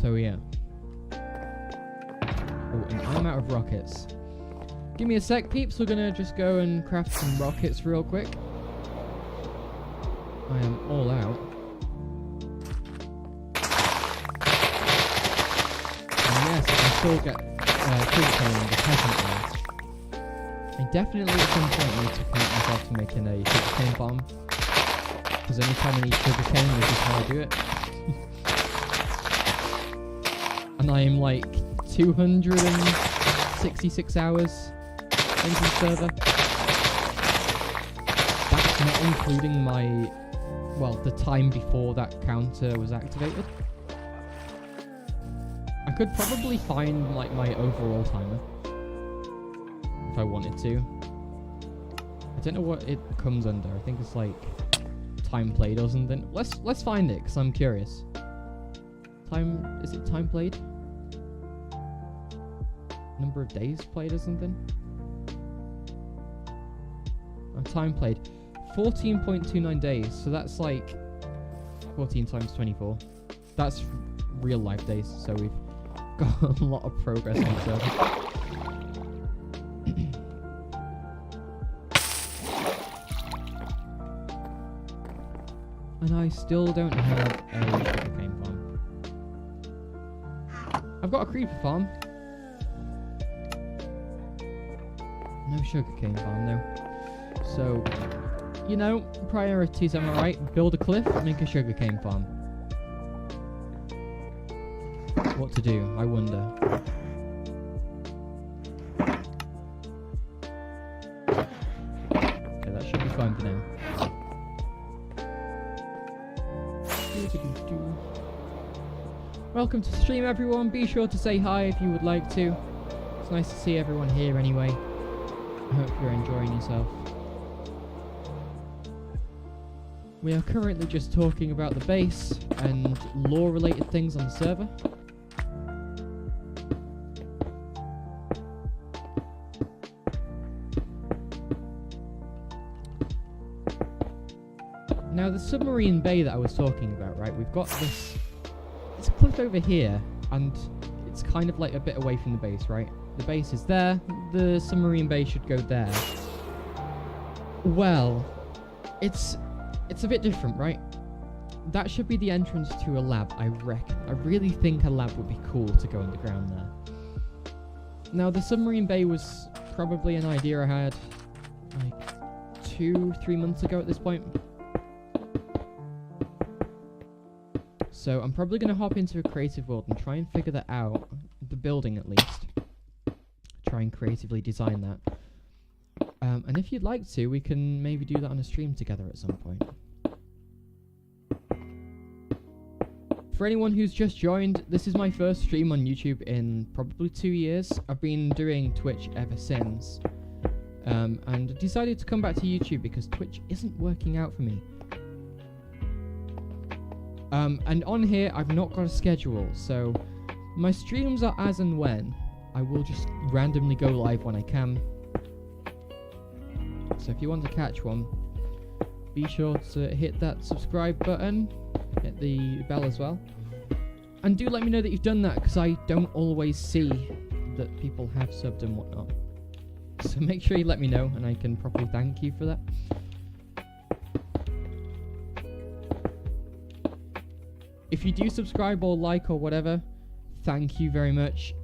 So yeah. Oh, and I'm out of rockets. Give me a sec, peeps. We're going to just go and craft some rockets real quick. I am all out. still get sugarcane in the present world. I definitely at some point need to commit myself to making a sugarcane farm. Because anytime I need sugarcane, this is how I do it. And I am like 266 hours into the server. That's not including my, well, the time before that counter was activated. I could probably find like my overall timer if I wanted to. I don't know what it comes under. I think it's like time played or something. Let's find it because I'm curious. Is it time played? Number of days played or something? Time played 14.29 days, so that's like 14 times 24. That's real life days, so we've got a lot of progress on the server. And I still don't have a sugarcane farm. I've got a creeper farm. No sugarcane farm, though. So, you know, priorities, am I right? Build a cliff, make a sugarcane farm. What to do, I wonder. Okay, that should be fine for now. Welcome to stream, everyone. Be sure to say hi if you would like to. It's nice to see everyone here anyway. I hope you're enjoying yourself. We are currently just talking about the base and lore-related things on the server. Now, the submarine bay that I was talking about, right? We've got this cliff over here, and it's kind of like a bit away from the base, right? The base is there. The submarine bay should go there. Well, it's a bit different, right? That should be the entrance to a lab, I reckon. I really think a lab would be cool to go underground there. Now, the submarine bay was probably an idea I had like 2-3 months ago at this point. So I'm probably going to hop into a creative world and try and figure that out. The building, at least. Try and creatively design that. And if you'd like to, we can maybe do that on a stream together at some point. For anyone who's just joined, this is my first stream on YouTube in probably 2 years. I've been doing Twitch ever since. And decided to come back to YouTube because Twitch isn't working out for me. And on here, I've not got a schedule, so my streams are as and when. I will just randomly go live when I can. So if you want to catch one, be sure to hit that subscribe button, hit the bell as well. And do let me know that you've done that, because I don't always see that people have subbed and whatnot. So make sure you let me know, and I can properly thank you for that. If you do subscribe or like or whatever, thank you very much.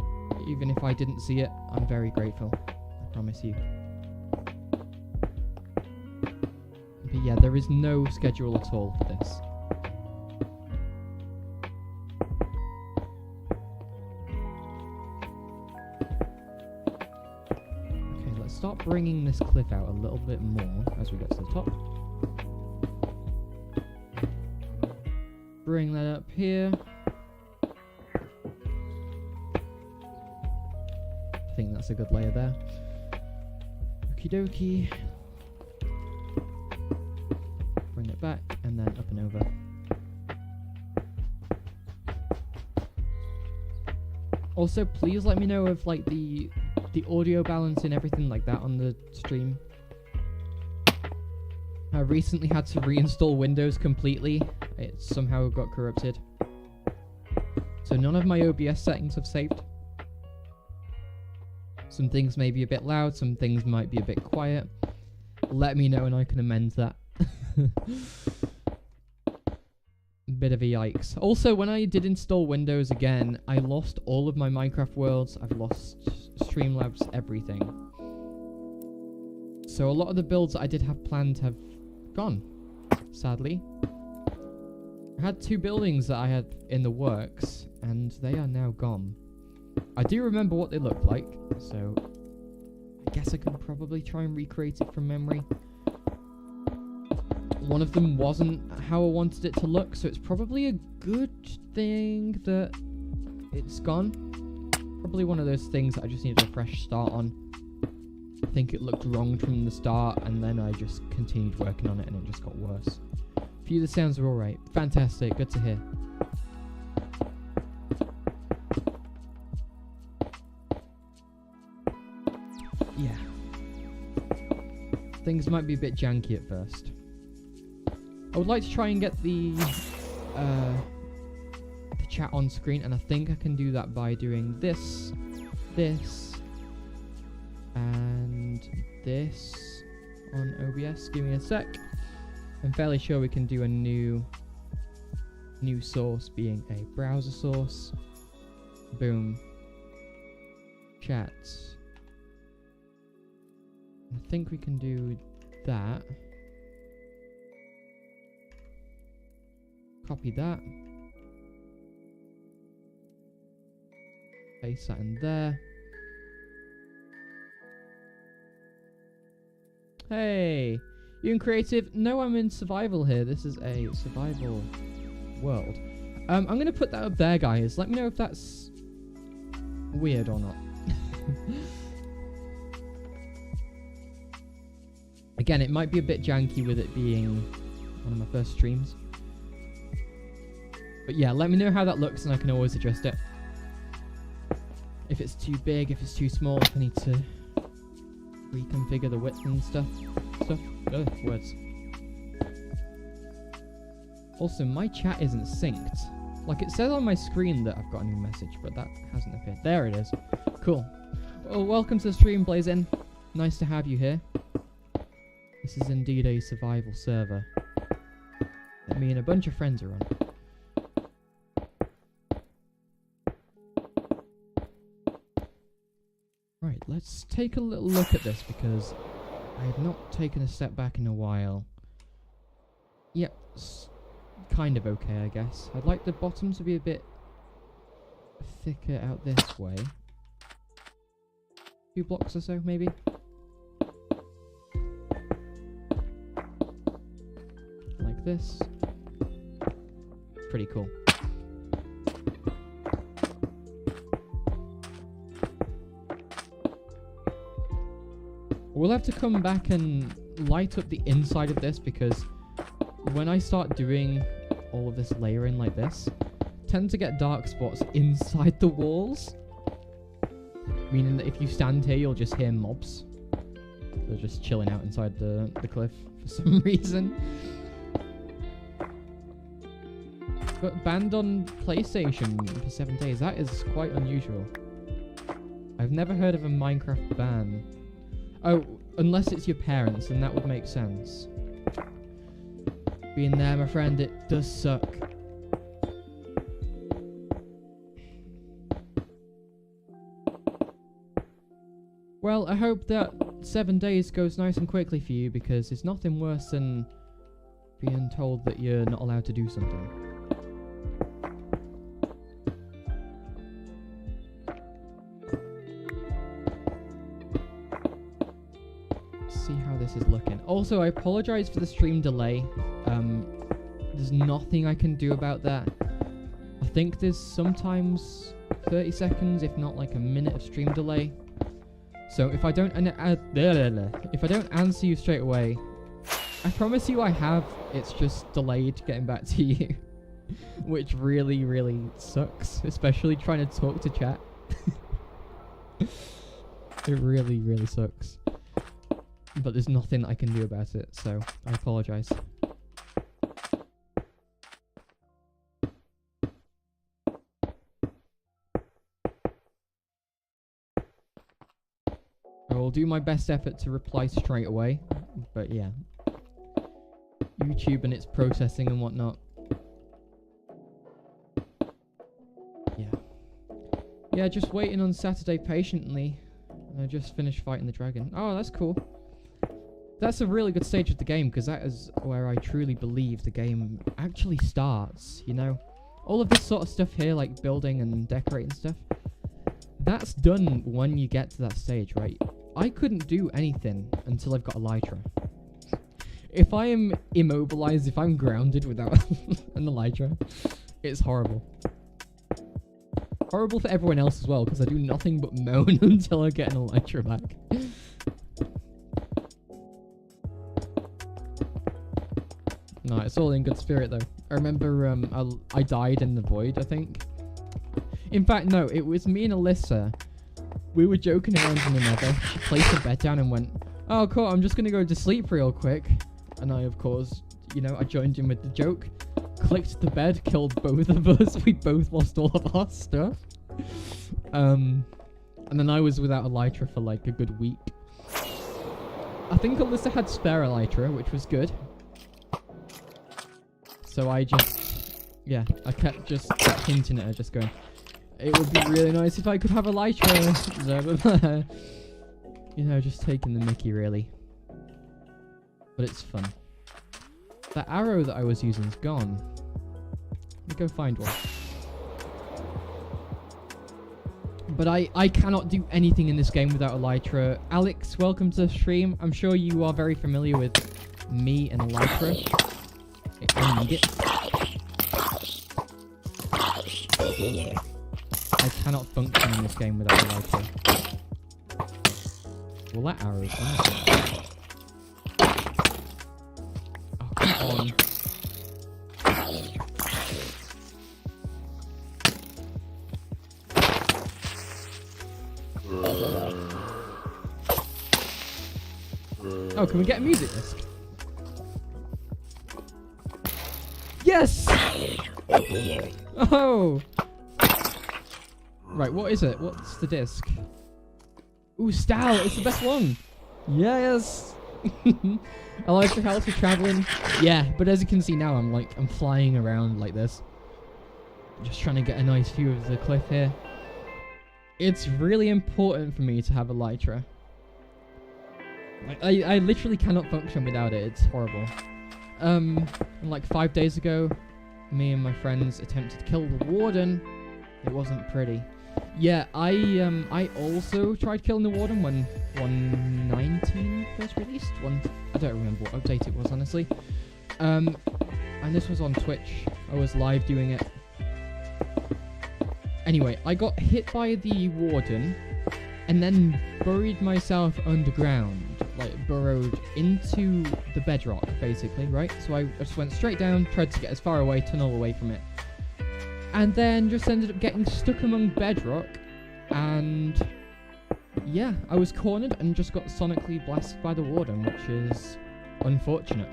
Even if I didn't see it, I'm very grateful. I promise you. But yeah, there is no schedule at all for this. Okay, let's start bringing this cliff out a little bit more as we get to the top. Bring that up here. I think that's a good layer there. Okie dokie. Bring it back and then up and over. Also, please let me know if like the audio balance and everything like that on the stream. I recently had to reinstall Windows completely. It somehow got corrupted. So none of my OBS settings have saved. Some things may be a bit loud, some things might be a bit quiet. Let me know and I can amend that. Bit of a yikes. Also, when I did install Windows again, I lost all of my Minecraft worlds. I've lost Streamlabs, everything. So a lot of the builds that I did have planned have gone, sadly. I had 2 buildings that I had in the works, and they are now gone. I do remember what they looked like, so I guess I can probably try and recreate it from memory. One of them wasn't how I wanted it to look, so it's probably a good thing that it's gone. Probably one of those things that I just needed a fresh start on. I think it looked wrong from the start, and then I just continued working on it, and it just got worse. A few of the sounds are alright. Fantastic, good to hear. Yeah. Things might be a bit janky at first. I would like to try and get the chat on screen, and I think I can do that by doing this, and this on OBS. Give me a sec. I'm fairly sure we can do a new source being a browser source. Boom. Chat. I think we can do that. Copy that. Paste that in there. Hey! You in creative? No, I'm in survival here. This is a survival world. I'm going to put that up there, guys. Let me know if that's weird or not. Again, it might be a bit janky with it being one of my first streams. But yeah, let me know how that looks and I can always adjust it. If it's too big, if it's too small, if I need to reconfigure the width and stuff. Ugh, words. Also, my chat isn't synced. Like, it says on my screen that I've got a new message, but that hasn't appeared. There it is. Cool. Well, welcome to the stream, Blazin. Nice to have you here. This is indeed a survival server that me and a bunch of friends are on. Right, let's take a little look at this because I have not taken a step back in a while. Yep, kind of okay, I guess. I'd like the bottom to be a bit thicker out this way. 2 blocks or so, maybe. Like this. Pretty cool. We'll have to come back and light up the inside of this because when I start doing all of this layering like this, I tend to get dark spots inside the walls. Meaning that if you stand here, you'll just hear mobs. They're just chilling out inside the cliff for some reason. But banned on PlayStation for 7 days, that is quite unusual. I've never heard of a Minecraft ban. Oh, unless it's your parents, then that would make sense. Being there, my friend, it does suck. Well, I hope that 7 days goes nice and quickly for you, because there's nothing worse than being told that you're not allowed to do something. See how this is looking. Also, I apologize for the stream delay. There's nothing I can do about that. I think there's sometimes 30 seconds, if not like a minute of stream delay. So if I don't answer you straight away, I promise you I have. It's just delayed getting back to you, which really, really sucks, especially trying to talk to chat. It really, really sucks. But there's nothing I can do about it, so I apologize. I will do my best effort to reply straight away, but yeah. YouTube and its processing and whatnot. Yeah, just waiting on Saturday patiently. I just finished fighting the dragon. Oh, that's cool. That's a really good stage of the game, because that is where I truly believe the game actually starts, you know? All of this sort of stuff here, like building and decorating stuff, that's done when you get to that stage, right? I couldn't do anything until I've got Elytra. If I am immobilized, if I'm grounded without an Elytra, it's horrible. Horrible for everyone else as well, because I do nothing but moan until I get an Elytra back. No, it's all in good spirit though. I remember I died in the void, I think. In fact, no, it was me and Alyssa. We were joking around one another. She placed her bed down and went, "Oh, cool, I'm just gonna go to sleep real quick." And I, of course, you know, I joined in with the joke. Clicked the bed, killed both of us. We both lost all of our stuff. And then I was without Elytra for like a good week. I think Alyssa had spare Elytra, which was good. So I just, yeah, I kept hinting at her, just going, "It would be really nice if I could have Elytra." You know, just taking the mickey, really. But it's fun. That arrow that I was using is gone. Let me go find one. But I cannot do anything in this game without Elytra. Alex, welcome to the stream. I'm sure you are very familiar with me and Elytra. I need it. I cannot function in this game without Elytra. Well, that arrow is anything. Oh, come on. Oh, can we get a music disc? Yes! Oh! Right, what is it? What's the disc? Ooh, Stal! It's the best one! Yes! I like the help for traveling. Yeah, but as you can see now, I'm flying around like this. Just trying to get a nice view of the cliff here. It's really important for me to have Elytra. I literally cannot function without it. It's horrible. Like 5 days ago, me and my friends attempted to kill the warden. It wasn't pretty. Yeah, I also tried killing the warden when 1.19 was released. I don't remember what update it was, honestly. And this was on Twitch. I was live doing it. Anyway, I got hit by the warden and then buried myself underground. Like, burrowed into the bedrock, basically, right? So I just went straight down, tried to get as far away, tunnel away from it. And then just ended up getting stuck among bedrock. And yeah, I was cornered and just got sonically blasted by the warden, which is unfortunate.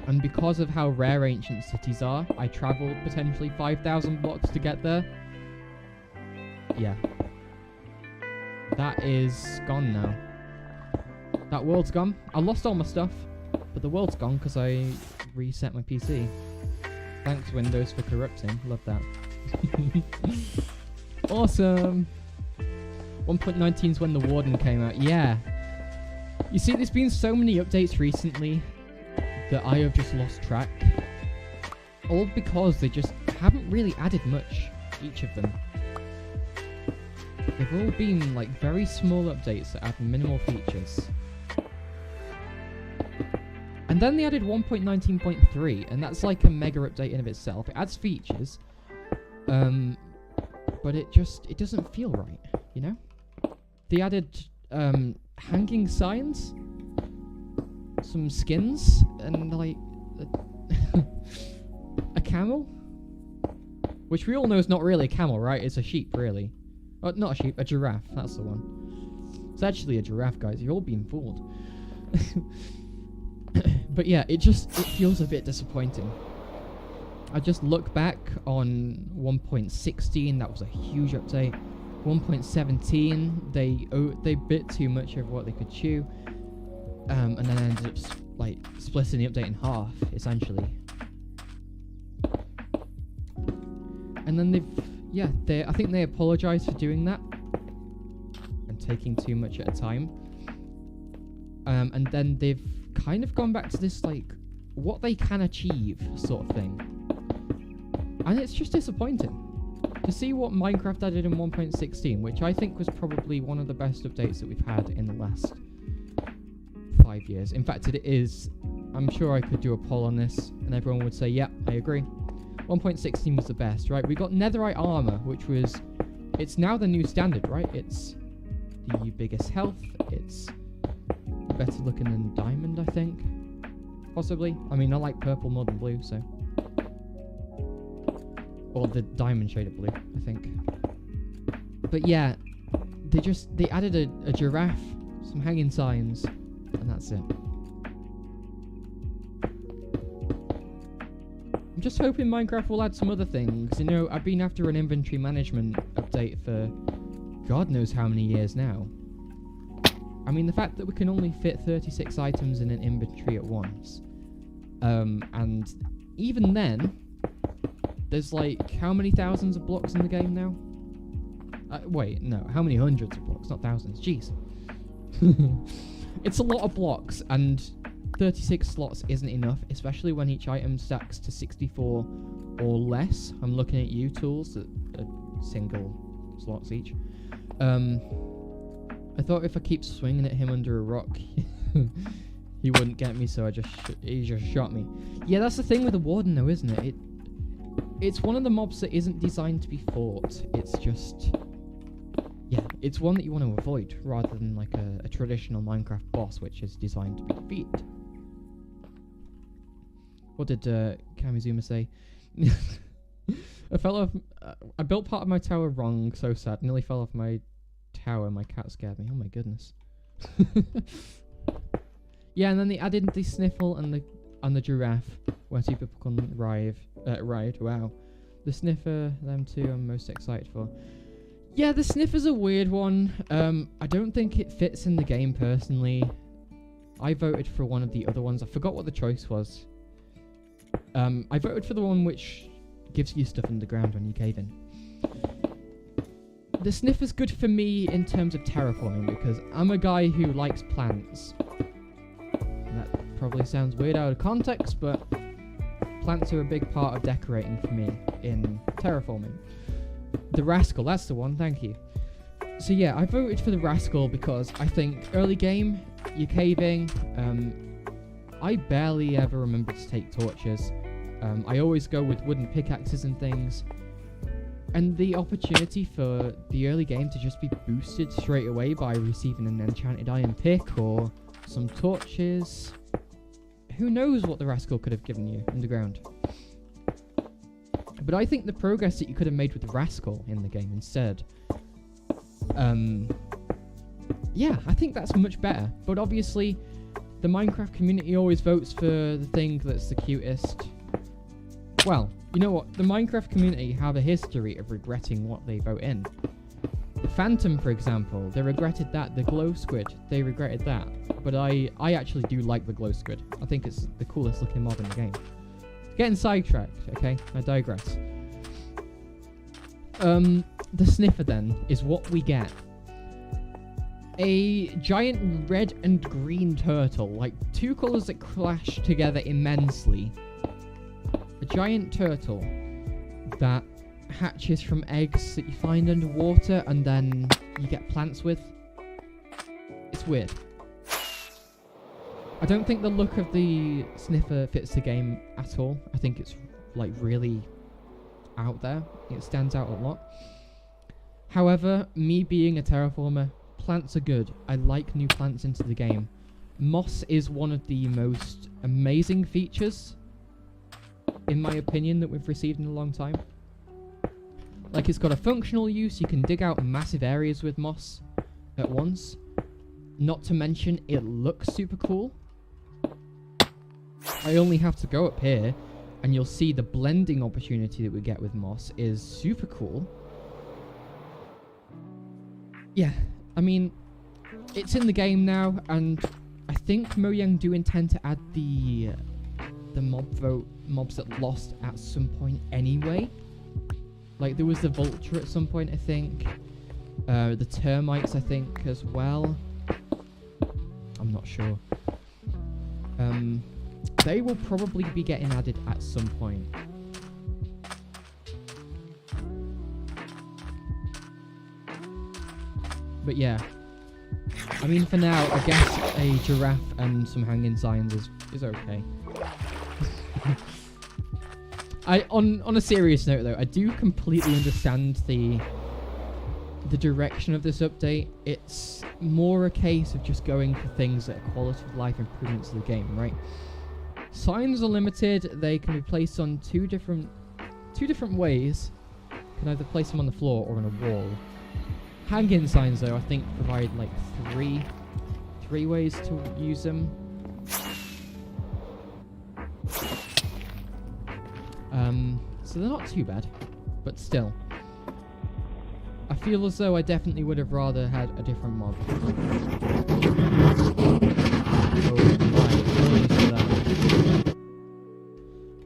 And because of how rare ancient cities are, I travelled potentially 5,000 blocks to get there. Yeah. That is gone now. That world's gone. I lost all my stuff, but the world's gone because I reset my PC. Thanks, Windows, for corrupting. Love that. Awesome. 1.19 is when the warden came out. Yeah. You see, there's been so many updates recently that I have just lost track. All because they just haven't really added much, each of them. They've all been like very small updates that add minimal features. And then they added 1.19.3, and that's like a mega update in of itself. It adds features, but it doesn't feel right, you know? They added hanging signs, some skins, and like a camel, which we all know is not really a camel, right? It's a sheep, really. Oh, not a sheep, a giraffe. That's the one. It's actually a giraffe, guys. You're all being fooled. But yeah, it feels a bit disappointing. I just look back on 1.16. That was a huge update. 1.17, they bit too much of what they could chew, and then ended up like splitting the update in half, essentially. And then yeah, I think they apologise for doing that and taking too much at a time. And then they've kind of gone back to this, like, what they can achieve sort of thing. And it's just disappointing. To see what Minecraft added in 1.16, which I think was probably one of the best updates that we've had in the last 5 years. In fact, it is. I'm sure I could do a poll on this, and everyone would say, yeah, I agree. 1.16 was the best, right? We got netherite armor, which was... It's now the new standard, right? It's the biggest health. It's better looking than diamond, I think. Possibly. I mean, I like purple more than blue, so... Or the diamond shade of blue, I think. But yeah, they added a giraffe, some hanging signs, and that's it. I'm just hoping Minecraft will add some other things. You know, I've been after an inventory management update for God knows how many years now. I mean, the fact that we can only fit 36 items in an inventory at once. And even then, there's like, how many thousands of blocks in the game now? Wait, no, how many hundreds of blocks, not thousands, jeez. It's a lot of blocks, and 36 slots isn't enough, especially when each item stacks to 64 or less. I'm looking at you, tools, that are single slots each. I thought if I keep swinging at him under a rock, he wouldn't get me, so he just shot me. Yeah, that's the thing with the warden, though, isn't it? It's one of the mobs that isn't designed to be fought. It's just... Yeah, it's one that you want to avoid, rather than like a traditional Minecraft boss, which is designed to be defeated. What did Kamizuma say? I built part of my tower wrong, so sad. Nearly fell off my tower. My cat scared me. Oh my goodness. Yeah, and then they added the sniffle and the giraffe, where two people can ride. Wow. The sniffer, them two, I'm most excited for. Yeah, the sniffer's a weird one. I don't think it fits in the game personally. I voted for one of the other ones. I forgot what the choice was. I voted for the one which gives you stuff underground when you cave in. The sniffer's good for me in terms of terraforming, because I'm a guy who likes plants. That probably sounds weird out of context, but plants are a big part of decorating for me in terraforming. The rascal, that's the one, thank you. So yeah, I voted for the rascal because I think early game, you're caving. I barely ever remember to take torches. I always go with wooden pickaxes and things. And the opportunity for the early game to just be boosted straight away by receiving an enchanted iron pick or some torches. Who knows what the rascal could have given you underground. But I think the progress that you could have made with the rascal in the game instead. Yeah, I think that's much better. But obviously, the Minecraft community always votes for the thing that's the cutest. Well, you know what? The Minecraft community have a history of regretting what they vote in. The Phantom, for example, they regretted that. The Glow Squid, they regretted that. But I actually do like the Glow Squid. I think it's the coolest looking mob in the game. Getting sidetracked, okay? I digress. The Sniffer, then, is what we get. A giant red and green turtle, like two colours that clash together immensely. A giant turtle that hatches from eggs that you find underwater and then you get plants with. It's weird. I don't think the look of the Sniffer fits the game at all. I think it's like really out there. It stands out a lot. However, me being a terraformer, plants are good. I like new plants into the game. Moss is one of the most amazing features, in my opinion, that we've received in a long time. Like, it's got a functional use. You can dig out massive areas with moss at once. Not to mention, it looks super cool. I only have to go up here, and you'll see the blending opportunity that we get with moss is super cool. Yeah, I mean, it's in the game now, and I think Mojang do intend to add the mobs that lost at some point anyway. Like, there was the vulture at some point, I think. The termites, I think, as well. I'm not sure. They will probably be getting added at some point. But yeah. I mean, for now, I guess a giraffe and some hanging signs is okay. On a serious note, though, I do completely understand the direction of this update. It's more a case of just going for things that are quality of life improvements to the game, right? Signs are limited. They can be placed on two different ways. You can either place them on the floor or on a wall. Hanging signs, though, I think provide like three ways to use them. So they're not too bad, but still. I feel as though I definitely would have rather had a different mob.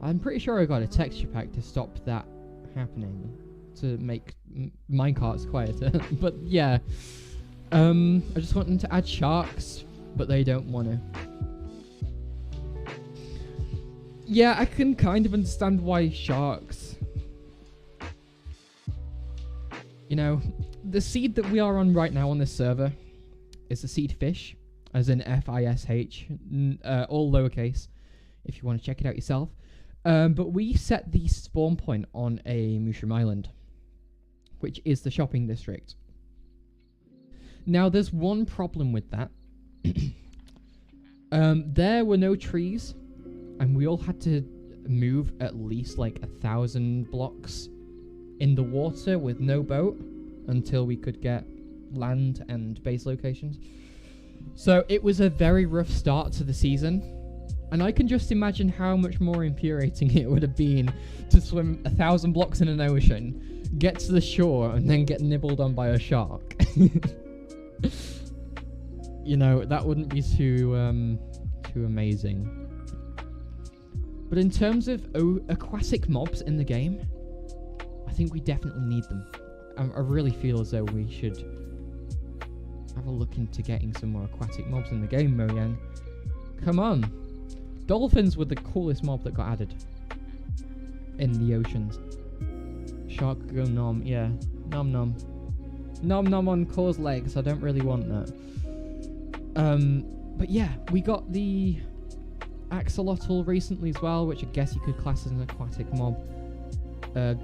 I'm pretty sure I got a texture pack to stop that happening, to make minecarts quieter. But yeah, I just want them to add sharks, but they don't want to. Yeah, I can kind of understand why sharks. You know, the seed that we are on right now on this server is a seed fish, as in FISH, all lowercase, if you want to check it out yourself. But we set the spawn point on a mushroom island, which is the shopping district. Now, there's one problem with that. There were no trees, and we all had to move at least like 1,000 blocks in the water with no boat until we could get land and base locations. So it was a very rough start to the season, and I can just imagine how much more infuriating it would have been to swim 1,000 blocks in an ocean, get to the shore, and then get nibbled on by a shark. You know, that wouldn't be too amazing. But in terms of aquatic mobs in the game, I think we definitely need them. I really feel as though we should have a look into getting some more aquatic mobs in the game, Mojang. Come on. Dolphins were the coolest mob that got added in the oceans. Shark go nom, yeah. Nom nom. Nom nom on Core's legs, I don't really want that. But yeah, we got the axolotl recently as well, which I guess you could class as an aquatic mob.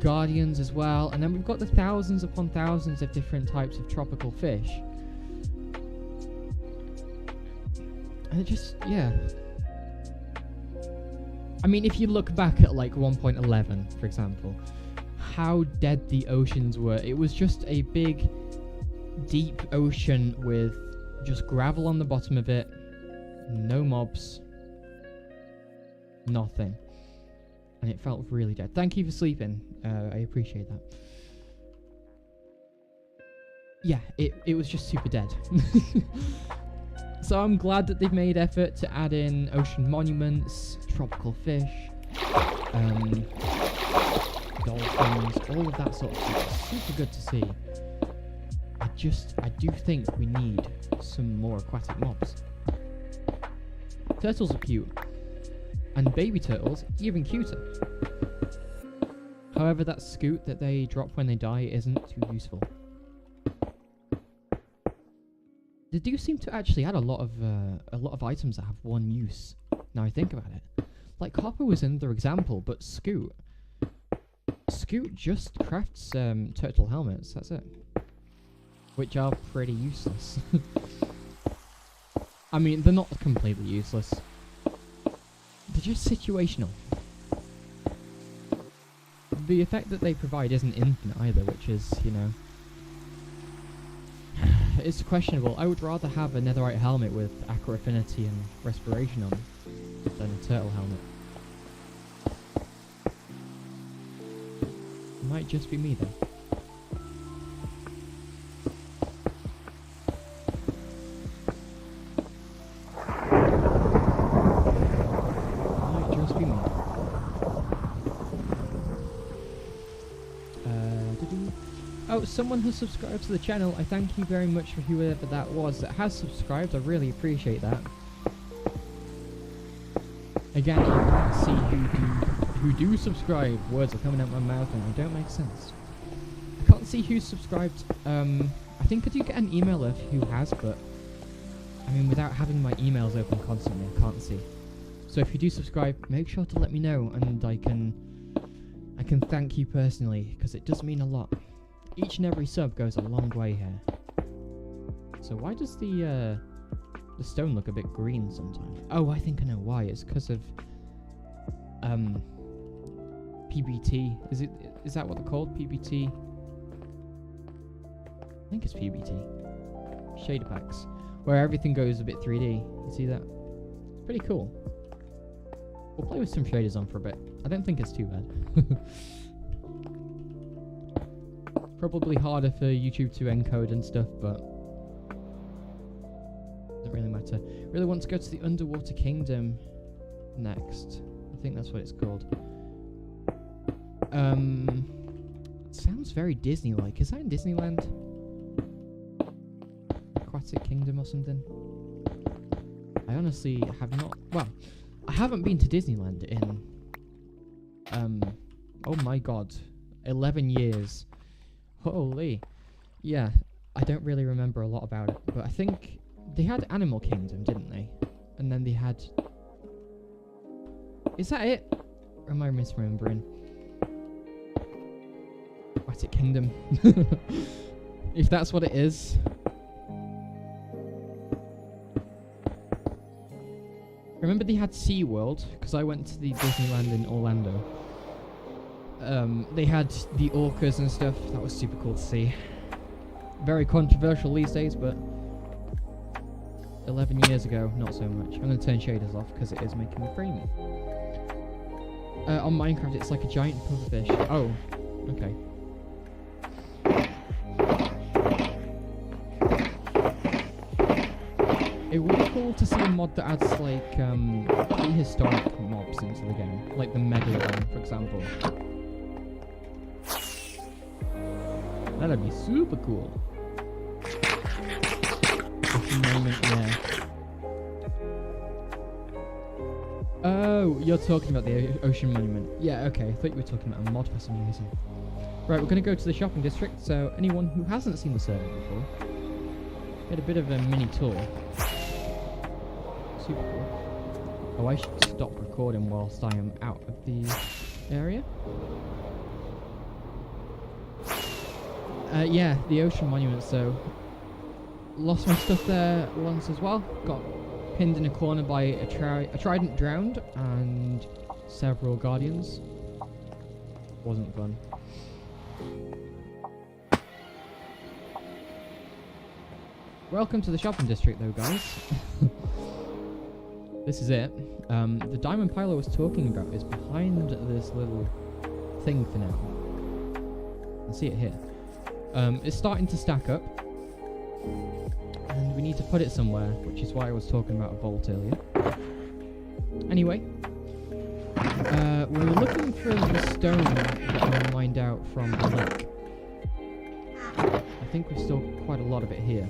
Guardians as well, and then we've got the thousands upon thousands of different types of tropical fish. And it just, yeah. I mean, if you look back at like 1.11, for example, how dead the oceans were. It was just a big, deep ocean with just gravel on the bottom of it, no mobs, nothing. And it felt really dead. Thank you for sleeping. I appreciate that. Yeah, it was just super dead. So I'm glad that they've made effort to add in ocean monuments, tropical fish, dolphins, all of that sort of stuff. Super good to see. I do think we need some more aquatic mobs. Turtles are cute. And baby turtles, even cuter. However, that scoot that they drop when they die isn't too useful. They do seem to actually add a lot of items that have one use. Now I think about it. Like copper was another example, but Scoot just crafts turtle helmets. That's it, which are pretty useless. I mean, they're not completely useless. They're just situational. The effect that they provide isn't infinite either, which is, you know, it's questionable. I would rather have a netherite helmet with aqua affinity and respiration on than a turtle helmet. Might just be me though. Might just be me. Oh, someone has subscribed to the channel. I thank you very much for whoever that was that has subscribed. I really appreciate that. Again, I can't see who do subscribe. Words are coming out my mouth and they don't make sense. I can't see who's subscribed. I think I do get an email of who has, but I mean, without having my emails open constantly, I can't see. So if you do subscribe, make sure to let me know, and I can thank you personally, because it does mean a lot. Each and every sub goes a long way here. So why does the stone look a bit green sometimes? Oh, I think I know why. It's because of PBT. Is that what they're called? PBT? I think it's PBT. Shader packs. Where everything goes a bit 3D. You see that? It's pretty cool. We'll play with some shaders on for a bit. I don't think it's too bad. Probably harder for YouTube to encode and stuff, but doesn't really matter. Really want to go to the Underwater Kingdom next. I think that's what it's called. It sounds very Disney-like. Is that in Disneyland? Aquatic Kingdom or something? I honestly have not... Well, I haven't been to Disneyland in... oh my god. 11 years. Holy. Yeah, I don't really remember a lot about it, but I think they had Animal Kingdom, didn't they? And then they had... Is that it? Or am I misremembering? Aquatic Kingdom. If that's what it is. Remember they had SeaWorld, because I went to the Disneyland in Orlando. They had the orcas and stuff. That was super cool to see. Very controversial these days, but 11 years ago, not so much. I'm going to turn shaders off because it is making me framey. On Minecraft, it's like a giant pufferfish. Oh, okay. It would be cool to see a mod that adds like prehistoric mobs into the game, like the Megalodon, for example. That'd be super cool. Moment, yeah. Oh, you're talking about the ocean monument. Yeah, okay. I thought you were talking about a mod for some reason. Right, we're going to go to the shopping district, so anyone who hasn't seen the server before, get a bit of a mini tour. Super cool. Oh, I should stop recording whilst I am out of the area. Yeah, the ocean monument, so lost my stuff there once as well. Got pinned in a corner by a trident drowned and several guardians. Wasn't fun. Welcome to the shopping district though, guys. This is it. The diamond pile I was talking about is behind this little thing for now. You can see it here. It's starting to stack up. And we need to put it somewhere, which is why I was talking about a bolt earlier. Anyway. We're looking for the stone that we mined out from the lake. I think we've still quite a lot of it here.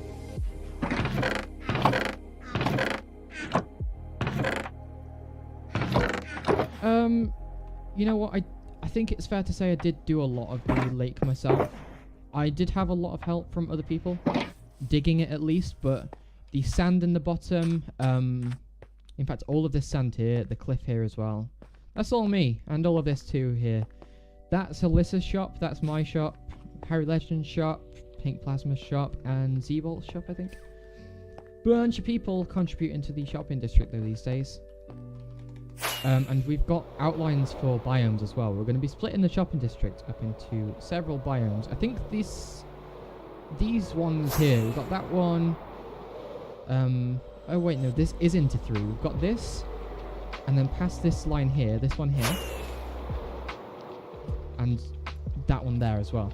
You know what, I think it's fair to say I did do a lot of the lake myself. I did have a lot of help from other people, digging it at least, but the sand in the bottom, in fact all of this sand here, the cliff here as well, that's all me, and all of this too here. That's Alyssa's shop, that's my shop, Harry Legend's shop, Pink Plasma's shop, and Z-Bolt's shop, I think. Bunch of people contributing to the shopping district though these days. And we've got outlines for biomes as well. We're going to be splitting the shopping district up into several biomes. I think these ones here, we've got that one. Oh wait, no, this is into 3. We've got this, and then past this line here, this one here, and that one there as well.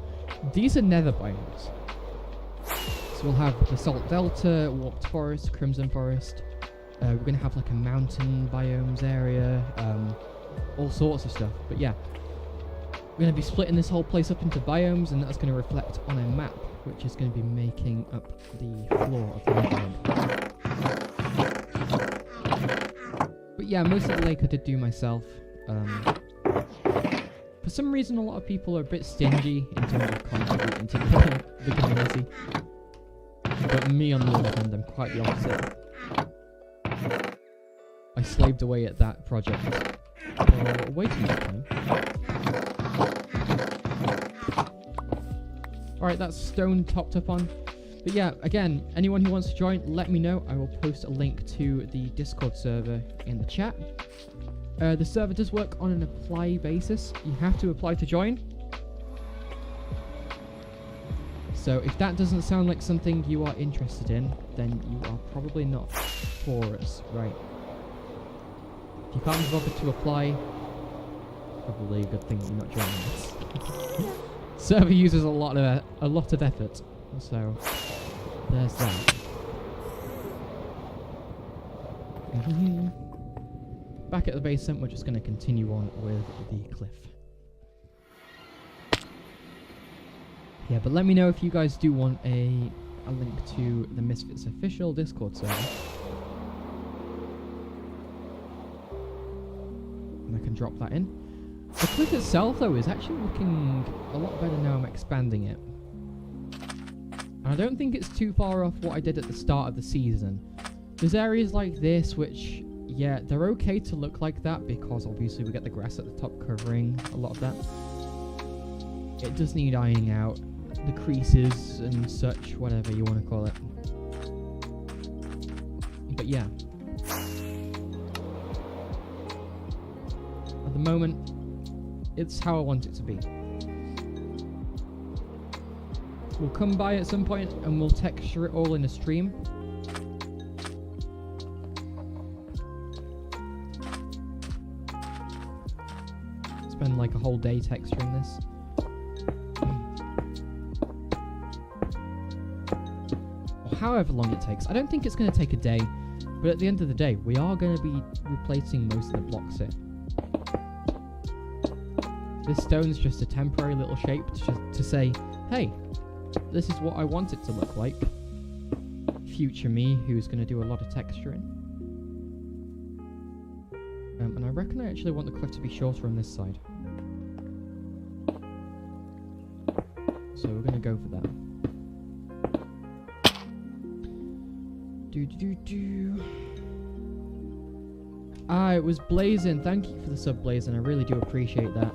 These are nether biomes. So we'll have the Salt Delta, Warped Forest, Crimson Forest. We're going to have like a mountain biomes area, all sorts of stuff. But yeah, going to be splitting this whole place up into biomes, and that's going to reflect on a map, which is going to be making up the floor of the netherworld. But yeah, most of the lake I did do myself. For some reason, a lot of people are a bit stingy in terms of contributing to the community. But me, on the other hand, I'm quite the opposite. I slaved away at that project for way too much time. Alright, that's stone topped up on. But yeah, again, anyone who wants to join, let me know. I will post a link to the Discord server in the chat. The server does work on an apply basis. You have to apply to join. So if that doesn't sound like something you are interested in, then you are probably not for us, right? If you can't be bothered to apply, probably a good thing you're not joining this. Server uses a lot of effort, so there's that. Back at the basement, we're just going to continue on with the cliff. Yeah, but let me know if you guys do want a link to the Misfits official Discord server. And I can drop that in. The cliff itself, though, is actually looking a lot better now I'm expanding it. And I don't think it's too far off what I did at the start of the season. There's areas like this which, yeah, they're okay to look like that because obviously we get the grass at the top covering a lot of that. It does need ironing out. The creases and such, whatever you want to call it. But yeah. At the moment, it's how I want it to be. We'll come by at some point and we'll texture it all in a stream. Spend like a whole day texturing this. Or however long it takes. I don't think it's going to take a day, but at the end of the day, we are going to be replacing most of the blocks here. This stone's just a temporary little shape to say, hey, this is what I want it to look like. Future me, who's going to do a lot of texturing. And I reckon I actually want the cliff to be shorter on this side. So we're going to go for that. Ah, it was Blazing. Thank you for the sub, Blazing. I really do appreciate that.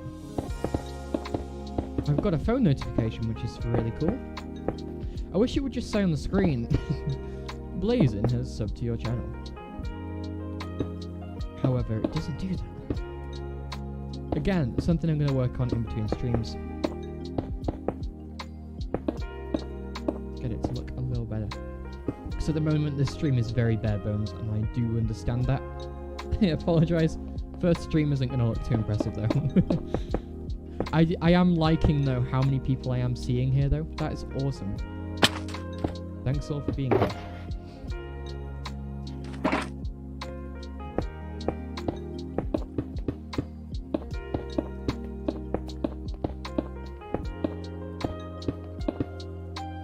I've got a phone notification, which is really cool. I wish it would just say on the screen, Blazing has subbed to your channel. However, it doesn't do that. Again, something I'm going to work on in between streams. Get it to look a little better. Because at the moment, this stream is very bare bones, and I do understand that. I apologise. First stream isn't going to look too impressive, though. I am liking, though, how many people I am seeing here, though. That is awesome. Thanks all for being here.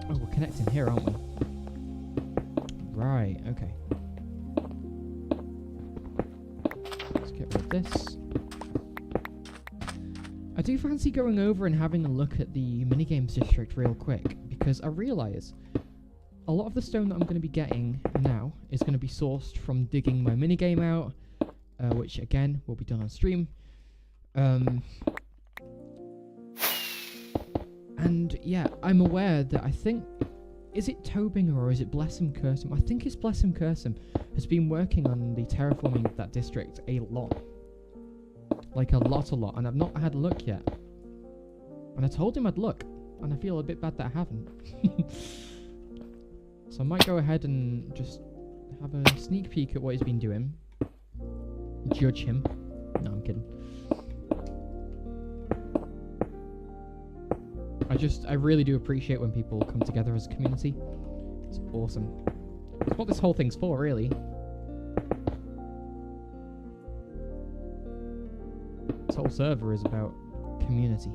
Oh, we're connecting here, aren't we? Right, okay. Let's get rid of this. I do fancy going over and having a look at the minigames district real quick, because I realise a lot of the stone that I'm going to be getting now is going to be sourced from digging my minigame out, which again will be done on stream. And yeah, I'm aware that I think, is it Tobing or is it Blessem Cursum? I think it's Blessem Cursum has been working on the terraforming of that district a lot. Like a lot, and I've not had a look yet. And I told him I'd look, and I feel a bit bad that I haven't. So I might go ahead and just have a sneak peek at what he's been doing. Judge him. No, I'm kidding. I really do appreciate when people come together as a community. It's awesome. It's what this whole thing's for, really. This whole server is about community.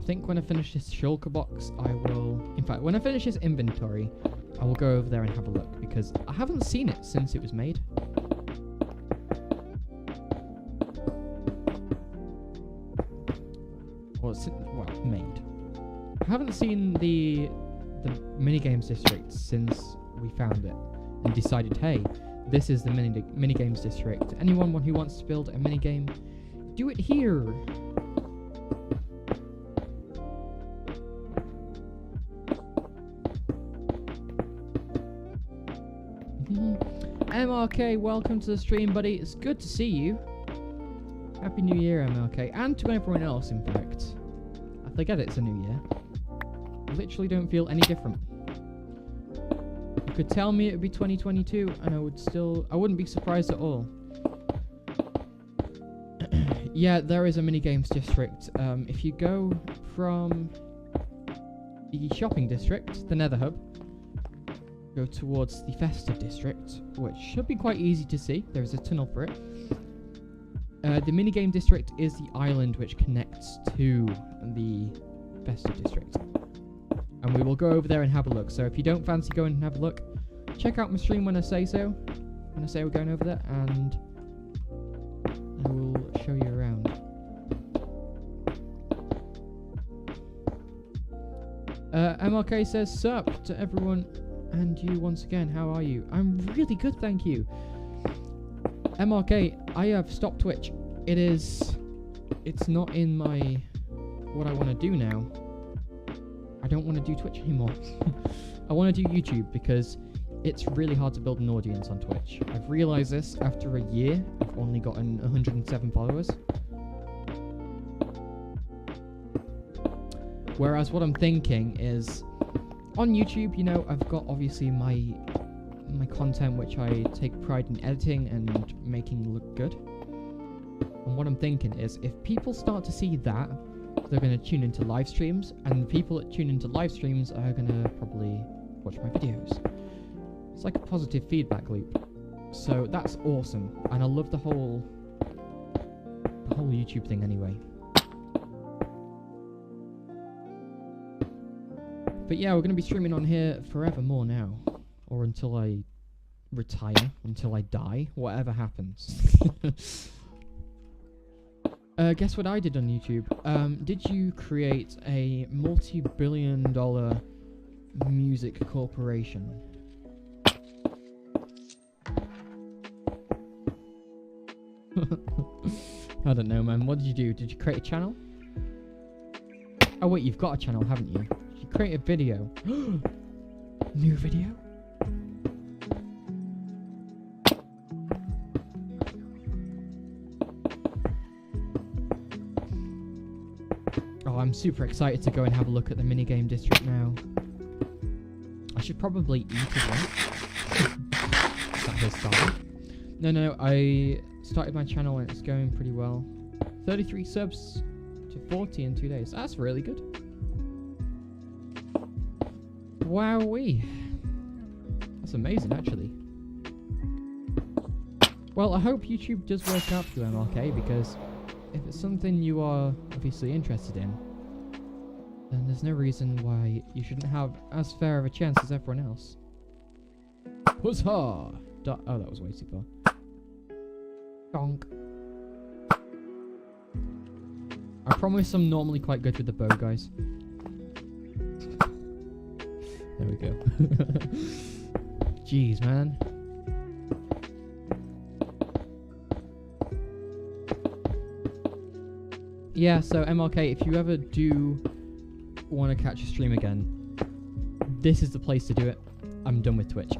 I think when I finish this shulker box, I will... In fact, when I finish this inventory, I will go over there and have a look, because I haven't seen it since it was made. Well, made. I haven't seen the minigames district since we found it and decided, hey, this is the minigames district. Anyone who wants to build a minigame, do it here. MRK, welcome to the stream, buddy. It's good to see you. Happy New Year, MRK. And to everyone else, in fact. I forget it's a new year. I literally don't feel any different. You could tell me it would be 2022, and I wouldn't be surprised at all. Yeah, there is a minigames district. If you go from the shopping district, the Nether Hub, go towards the festive district, which should be quite easy to see. There is a tunnel for it. The minigame district is the island which connects to the festive district. And we will go over there and have a look. So if you don't fancy going and have a look, check out my stream when I say so. When I say we're going over there, and I will show you around. MRK says, sup to everyone and you once again. How are you? I'm really good, thank you. MRK, I have stopped Twitch. It's not in my, what I want to do now. I don't want to do Twitch anymore. I want to do YouTube because it's really hard to build an audience on Twitch. I've realized this after a year. I've only gotten 107 followers. Whereas what I'm thinking is, on YouTube, you know, I've got obviously my content which I take pride in editing and making look good. And what I'm thinking is, if people start to see that, they're going to tune into live streams, and the people that tune into live streams are going to probably watch my videos. It's like a positive feedback loop. So that's awesome, and I love the whole YouTube thing anyway. But yeah, we're going to be streaming on here forevermore now, or until I retire, until I die, whatever happens. Guess what I did on YouTube? Did you create a multi-billion-dollar music corporation? I don't know, man. What did you do? Did you create a channel? Oh wait, you've got a channel, haven't you? Did you create a video? New video? Oh, I'm super excited to go and have a look at the minigame district now. I should probably eat as well. Is that his style? No, I started my channel and it's going pretty well. 33 subs to 40 in 2 days. That's really good. Wowee. That's amazing, actually. Well, I hope YouTube does work out for you, MRK, because if it's something you are obviously interested in, then there's no reason why you shouldn't have as fair of a chance as everyone else. Huzzah! Oh, that was way too far. Donk. I promise I'm normally quite good with the bow, guys. There we go. Jeez, man. Yeah, so MRK, if you ever do want to catch a stream again, this is the place to do it. I'm done with Twitch.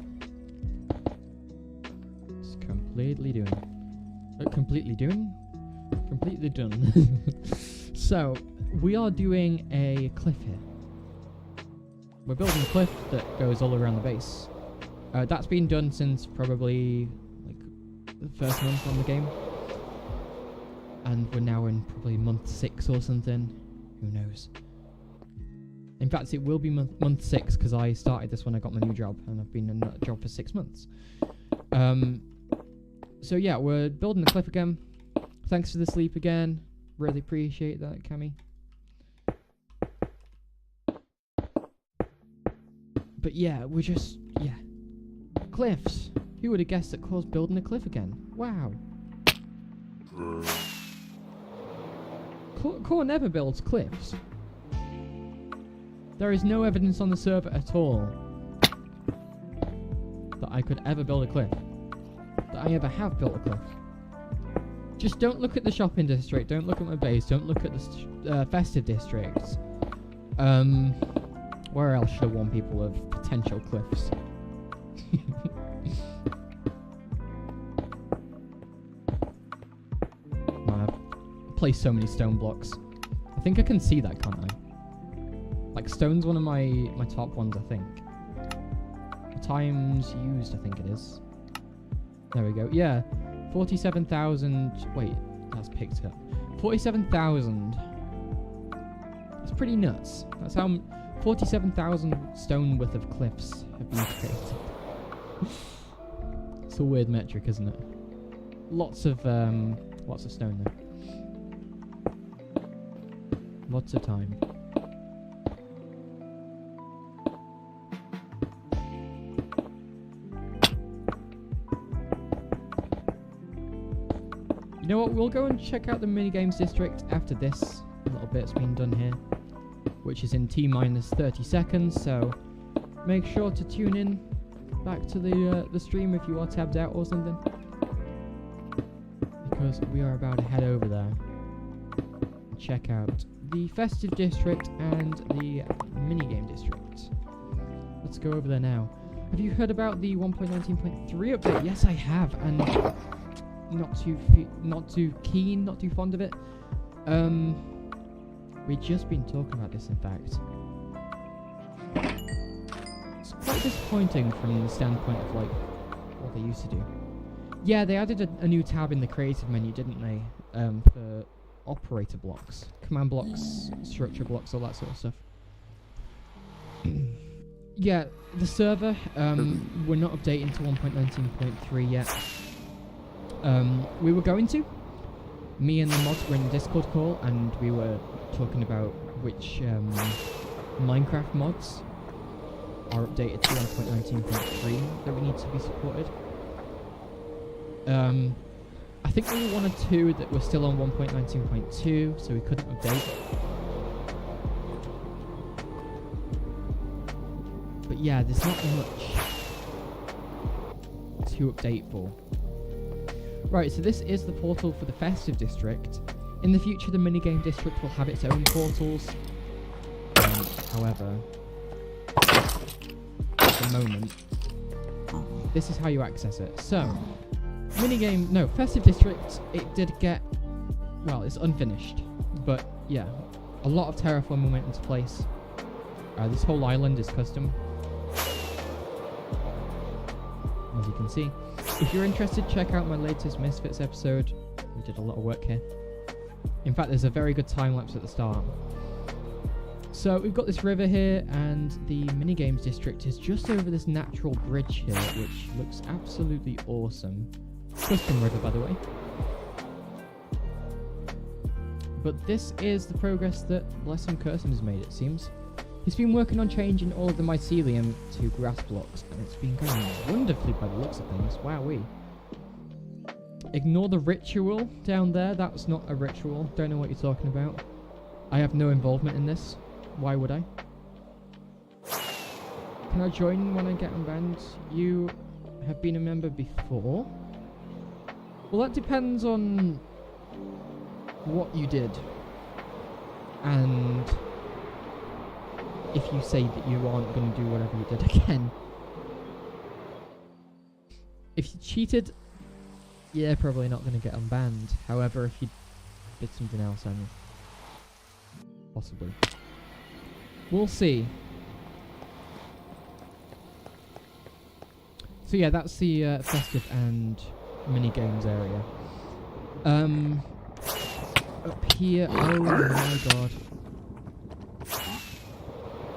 It's completely done. So, we are doing a cliff here. We're building a cliff that goes all around the base. That's been done since probably like the first month on the game. And we're now in probably month 6 or something. Who knows? In fact, it will be month 6 because I started this when I got my new job, and I've been in that job for 6 months. So yeah, we're building the cliff again. Thanks for the sleep again. Really appreciate that, Cammy. But yeah, we're just, yeah. Cliffs. Who would have guessed that Core's building a cliff again? Wow. Core never builds cliffs. There is no evidence on the server at all that I could ever build a cliff. That I ever have built a cliff. Just don't look at the shopping district, don't look at my base, don't look at the festive districts. Where else should I warn people of potential cliffs? Man, I've placed so many stone blocks. I think I can see that, can't I? Like, stone's one of my top ones, I think. Times used, I think it is. There we go. Yeah, 47,000. Wait, that's picked up. 47,000. That's pretty nuts. That's how 47,000 stone worth of cliffs have been created. It's a weird metric, isn't it? Lots of stone there. Lots of time. You know what, we'll go and check out the minigames district after this little bit's been done here, which is in T-minus 30 seconds, so make sure to tune in back to the stream if you are tabbed out or something, because we are about to head over there and check out the festive district and the minigame district. Let's go over there now. Have you heard about the 1.19.3 update? Yes, I have, and not too keen, not too fond of it. We've just been talking about this, in fact. It's quite disappointing from the standpoint of, like, what they used to do. Yeah, they added a new tab in the creative menu, didn't they? For operator blocks, command blocks, structure blocks, all that sort of stuff. Yeah, the server, we're not updating to 1.19.3 yet. We were going to. Me and the mods were in a Discord call, and we were talking about which Minecraft mods are updated to 1.19.3 that we need to be supported. I think there were one or two that were still on 1.19.2, so we couldn't update. But yeah, there's not much to update for. Right, so this is the portal for the festive district. In the future, the minigame district will have its own portals. However, at the moment, this is how you access it. So, festive district, it did get, well, it's unfinished. But yeah, a lot of terraforming went into place. This whole island is custom, as you can see. If you're interested, check out my latest Misfits episode. We did a lot of work here. In fact, there's a very good time-lapse at the start. So we've got this river here, and the minigames district is just over this natural bridge here, which looks absolutely awesome. Custom river, by the way. But this is the progress that Blessing Curson has made, it seems. He's been working on changing all of the mycelium to grass blocks, and it's been going wonderfully by the looks of things. Wowee. Ignore the ritual down there. That's not a ritual. Don't know what you're talking about. I have no involvement in this. Why would I? Can I join when I get unbanned? You have been a member before? Well, that depends on what you did. And if you say that you aren't going to do whatever you did again. If you cheated, yeah, probably not going to get unbanned. However, if you did something else, then possibly. We'll see. So yeah, that's the festive and mini-games area. Up here, oh my god.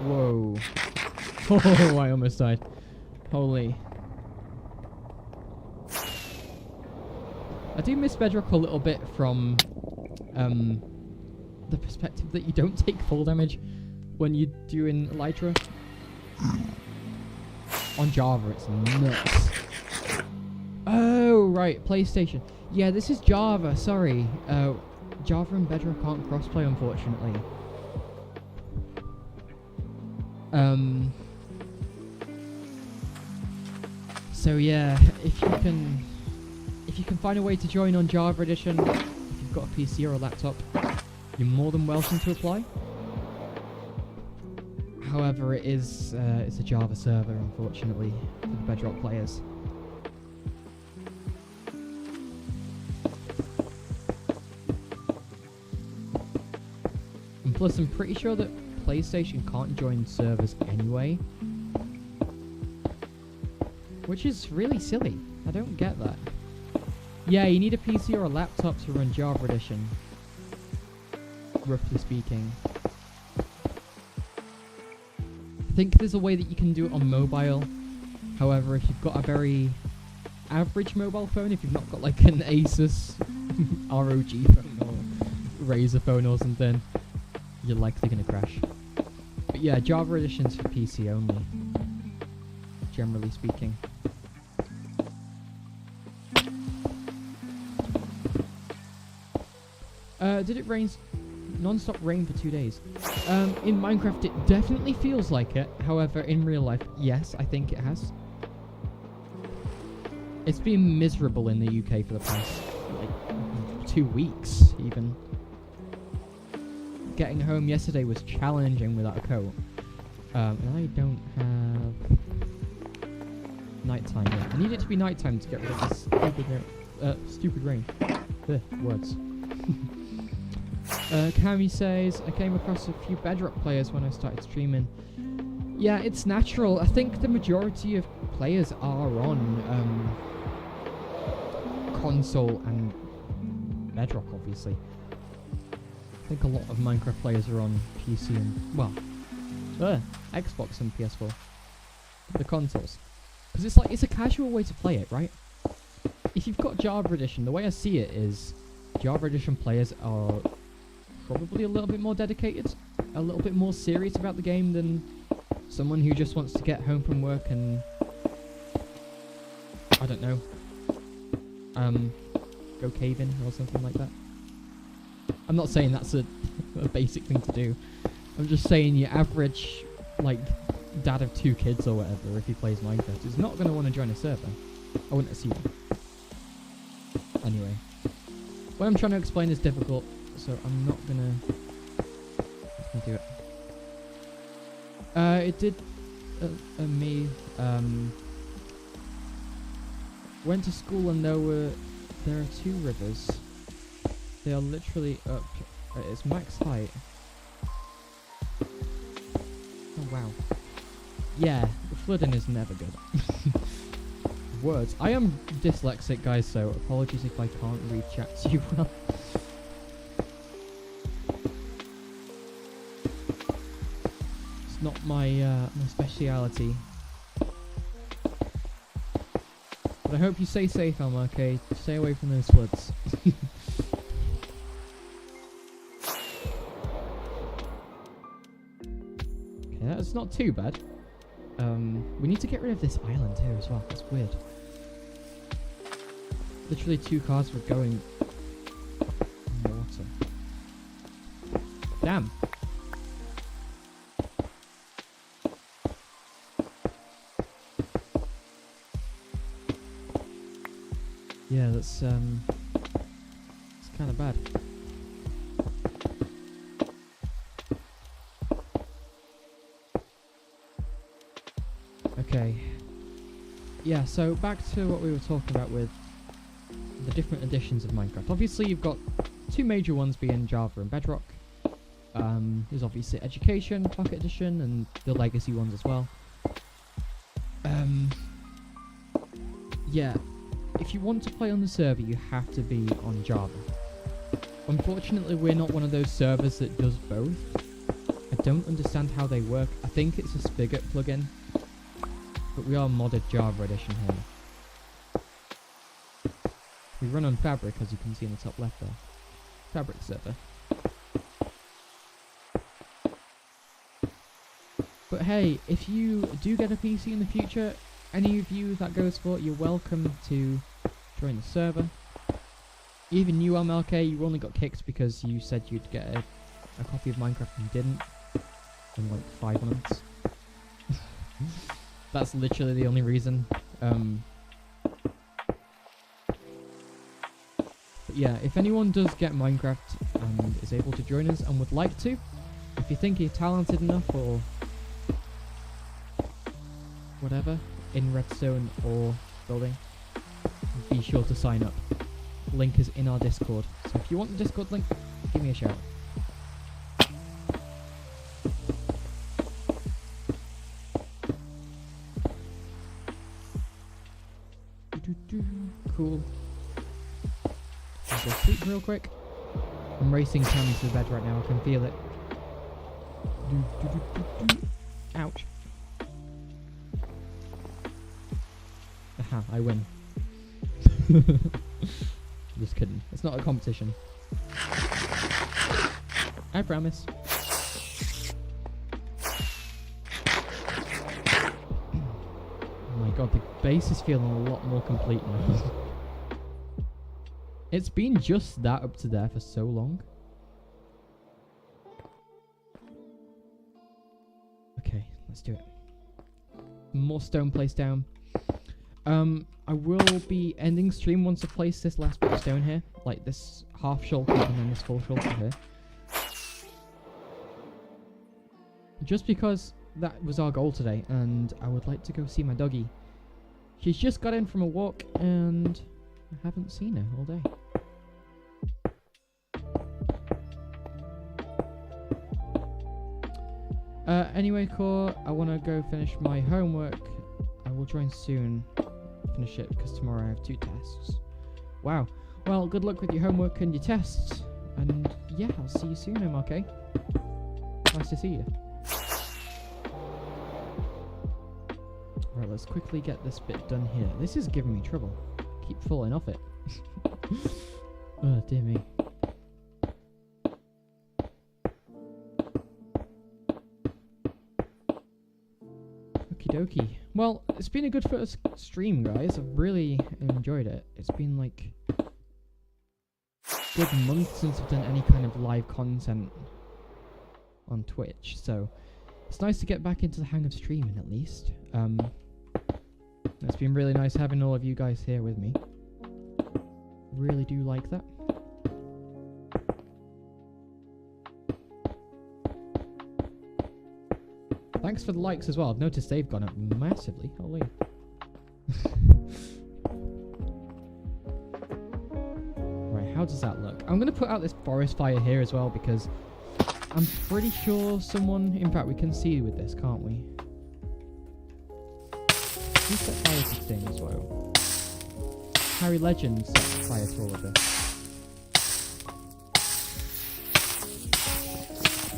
Whoa. Oh, I almost died. Holy. I do miss Bedrock a little bit from the perspective that you don't take fall damage when you're doing Elytra. On Java, it's nuts. Oh, right, PlayStation. Yeah, this is Java, sorry. Java and Bedrock aren't crossplay, unfortunately. So yeah, if you can find a way to join on Java Edition, if you've got a PC or a laptop, you're more than welcome to apply. However, it's a Java server, unfortunately, for the Bedrock players. And plus, I'm pretty sure that PlayStation can't join servers anyway. Which is really silly. I don't get that. Yeah, you need a PC or a laptop to run Java Edition. Roughly speaking. I think there's a way that you can do it on mobile. However, if you've got a very average mobile phone, if you've not got like an Asus ROG phone or Razer phone or something, you're likely going to crash. But yeah, Java Edition's for PC only. Generally speaking. Did it rain non-stop rain for 2 days? In Minecraft it definitely feels like it. However, in real life, yes, I think it has. It's been miserable in the UK for the past, like, 2 weeks, even. Getting home yesterday was challenging without a coat. And I don't have nighttime yet. I need it to be nighttime to get rid of this stupid rain. Ugh, words. Cami says, I came across a few Bedrock players when I started streaming. Yeah, it's natural. I think the majority of players are on console and Bedrock, obviously. I think a lot of Minecraft players are on PC and, well, Xbox and PS4. The consoles. Because it's a casual way to play it, right? If you've got Java Edition, the way I see it is Java Edition players are probably a little bit more dedicated, a little bit more serious about the game than someone who just wants to get home from work and, I don't know, go caving or something like that. I'm not saying that's a basic thing to do. I'm just saying your average, like, dad of 2 kids or whatever, if he plays Minecraft, is not going to want to join a server. I wouldn't assume. Anyway. What I'm trying to explain is difficult, so I'm not gonna do it. It did me went to school and there are 2 rivers. They are literally up. It's max height. Oh wow. Yeah, the flooding is never good. Words. I am dyslexic, guys, so apologies if I can't read chat to you well. It's not my my speciality. But I hope you stay safe, Elma, okay? Stay away from those floods. Okay, that's not too bad. We need to get rid of this island here as well. That's weird. Literally 2 cars were going in water. Damn. Yeah, that's it's kind of bad. Okay. Yeah, so back to what we were talking about with the different editions of Minecraft. Obviously, you've got 2 major ones being Java and Bedrock. There's obviously Education, Pocket Edition, and the Legacy ones as well. Yeah, if you want to play on the server, you have to be on Java. Unfortunately, we're not one of those servers that does both. I don't understand how they work. I think it's a Spigot plugin. But we are modded Java Edition here. We run on Fabric, as you can see in the top left there. Fabric server. But hey, if you do get a PC in the future, any of you that goes for, you're welcome to join the server. Even you, MLK, you only got kicked because you said you'd get a copy of Minecraft and didn't in like 5 months. That's literally the only reason. But yeah, if anyone does get Minecraft and is able to join us and would like to, if you think you're talented enough or whatever in redstone or building, be sure to sign up. Link is in our Discord. So if you want the Discord link, give me a shout. Cool. I'll go sleep real quick. I'm racing Tammy to the bed right now. I can feel it. Ouch. Aha, I win. Just kidding. It's not a competition. I promise. Oh my god, the base is feeling a lot more complete now. It's been just that up to there for so long. Okay, let's do it. More stone placed down. I will be ending stream once I place this last bit of stone here. Like this half shulker and then this full shulker here. Just because that was our goal today, and I would like to go see my doggy. She's just got in from a walk, and I haven't seen her all day. Anyway, Core, I want to go finish my homework. I will join soon. Finish it because tomorrow I have 2 tests. Wow. Well, good luck with your homework and your tests. And yeah, I'll see you soon, MRK. Nice to see you. Right, let's quickly get this bit done here. This is giving me trouble. Keep falling off it. Oh, dear me. Okie dokie. Well, it's been a good first stream, guys. I've really enjoyed it. It's been like a good month since I've done any kind of live content on Twitch, so it's nice to get back into the hang of streaming at least. It's been really nice having all of you guys here with me. Really do like that. Thanks for the likes as well. I've noticed they've gone up massively. Holy. Right, how does that look? I'm going to put out this forest fire here as well because I'm pretty sure someone... In fact, we can see with this, can't we? Who set fire to this thing as well? Harry Legend set fire to all of this.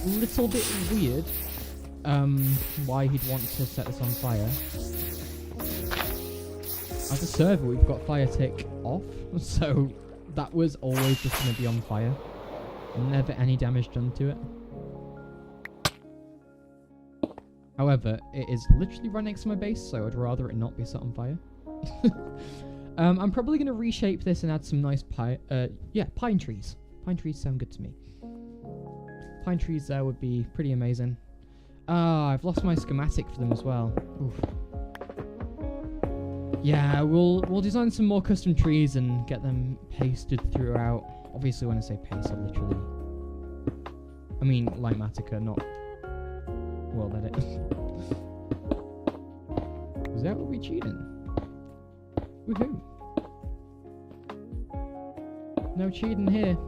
Little bit weird. Why he'd want to set this on fire. As a server, we've got fire tick off, so that was always just going to be on fire. Never any damage done to it. However, it is literally right next to my base, so I'd rather it not be set on fire. I'm probably going to reshape this and add some nice pine trees. Pine trees sound good to me. Pine trees there would be pretty amazing. Ah, I've lost my schematic for them as well. Oof. Yeah, we'll design some more custom trees and get them pasted throughout. Obviously, when I say paste, I literally... I mean, Lightmatica, not... World Edit. Is that what we cheating? Woohoo! No cheating here.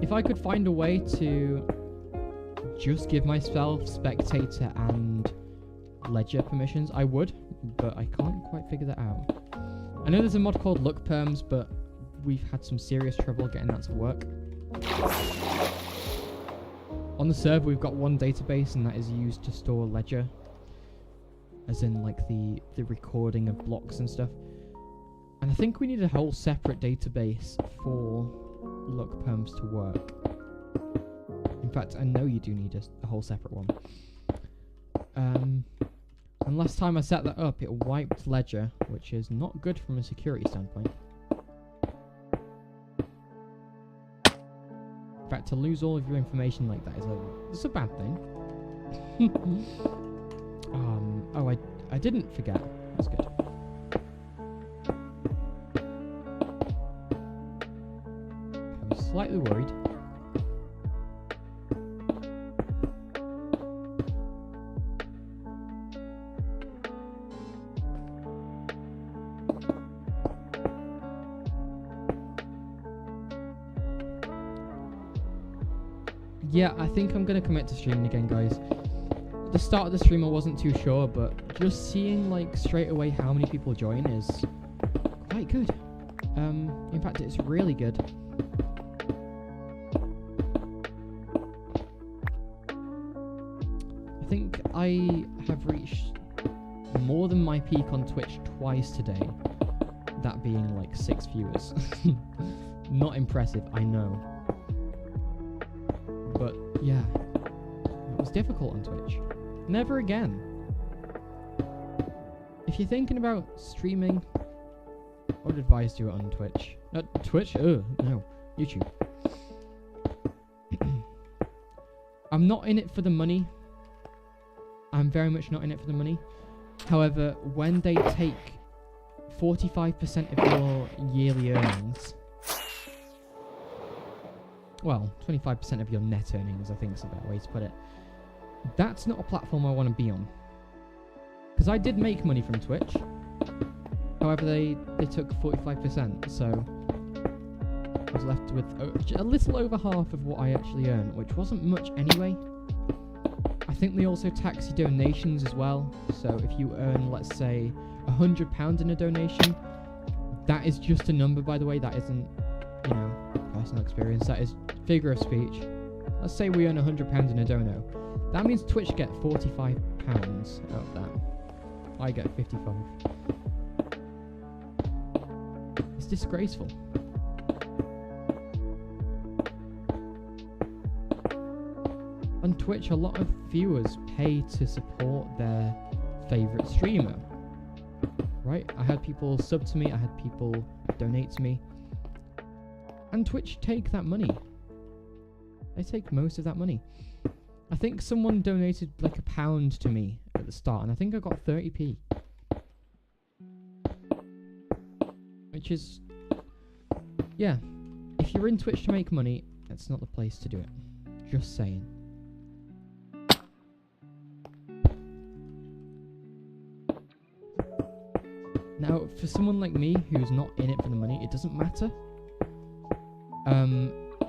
If I could find a way to just give myself spectator and ledger permissions, I would, but I can't quite figure that out. I know there's a mod called Look Perms, but we've had some serious trouble getting that to work. On the server, we've got one database, and that is used to store ledger, as in like the recording of blocks and stuff. And I think we need a whole separate database for Look Perms to work. In fact, I know you do need a whole separate one. And last time I set that up, it wiped Ledger, which is not good from a security standpoint. In fact, to lose all of your information like that is a bad thing. Oh, I didn't forget. That's good. I was slightly worried. Yeah, I think I'm going to commit to streaming again, guys. At the start of the stream I wasn't too sure, but just seeing like straight away how many people join is quite good. In fact, it's really good. I think I have reached more than my peak on Twitch twice today, that being like 6 viewers. Not impressive, I know. But yeah, it was difficult on Twitch. Never again. If you're thinking about streaming, I would advise do it on Twitch. Not Twitch? No, YouTube. I'm not in it for the money. I'm very much not in it for the money. However, when they take 45% of your yearly earnings, well, 25% of your net earnings, I think is a better way to put it. That's not a platform I want to be on. Because I did make money from Twitch. However, they took 45%, so I was left with a little over half of what I actually earned, which wasn't much anyway. I think they also tax your donations as well. So if you earn, let's say, £100 in a donation, that is just a number, by the way. That isn't, you know, personal experience. That is figure of speech. Let's say we earn £100 in a dono. That means Twitch get £45 out of that. I get 55. It's disgraceful. On Twitch, a lot of viewers pay to support their favourite streamer. Right? I had people sub to me, I had people donate to me. And Twitch take that money. They take most of that money. I think someone donated like £1 to me at the start, and I think I got 30p. Which is... yeah. If you're in Twitch to make money, that's not the place to do it. Just saying. Now, for someone like me, who's not in it for the money, it doesn't matter.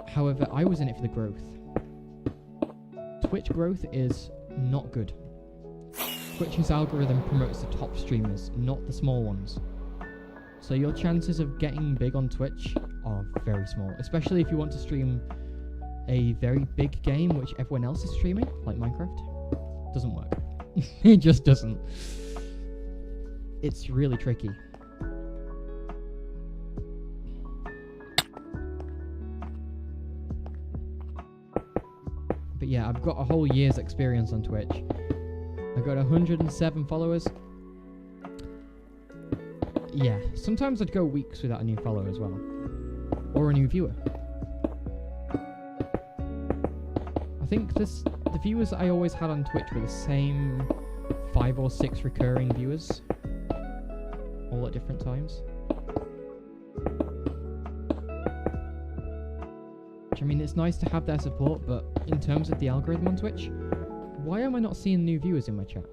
However, I was in it for the growth. Twitch growth is not good. Twitch's algorithm promotes the top streamers, not the small ones. So your chances of getting big on Twitch are very small, especially if you want to stream a very big game which everyone else is streaming, like Minecraft. Doesn't work. It just doesn't. It's really tricky. But yeah, I've got a whole year's experience on Twitch. I got 107 followers. Yeah, sometimes I'd go weeks without a new follower as well. Or a new viewer. I think the viewers that I always had on Twitch were the same 5 or 6 recurring viewers. All at different times. Which, I mean, it's nice to have their support, but in terms of the algorithm on Twitch, why am I not seeing new viewers in my chat?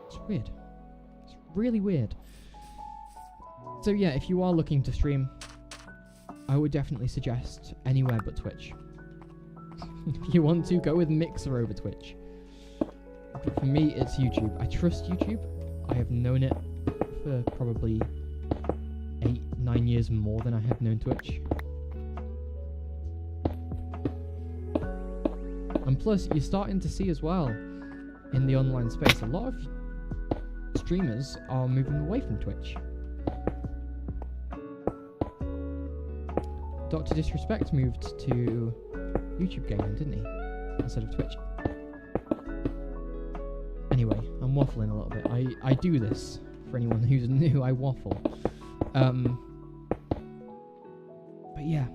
It's weird. It's really weird. So yeah, if you are looking to stream, I would definitely suggest anywhere but Twitch. If you want to, go with Mixer over Twitch. But for me, it's YouTube. I trust YouTube. I have known it for probably 8-9 years more than I have known Twitch. And plus, you're starting to see as well, in the online space, a lot of streamers are moving away from Twitch. Dr. Disrespect moved to YouTube gaming, didn't he? Instead of Twitch. Anyway, I'm waffling a little bit. I do this for anyone who's new. I waffle. But yeah,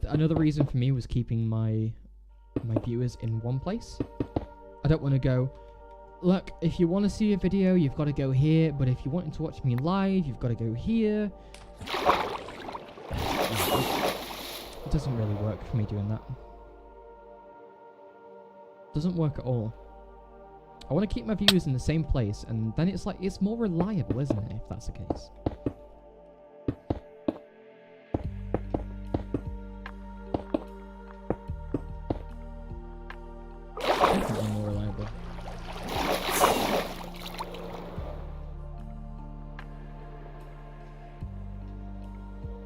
another reason for me was keeping my viewers in one place. I don't want to go, look, if you want to see a video, you've got to go here, but if you want to watch me live, you've got to go here. It doesn't really work for me doing that. Doesn't work at all. I want to keep my viewers in the same place, and then it's like, it's more reliable, isn't it, if that's the case? Definitely more reliable.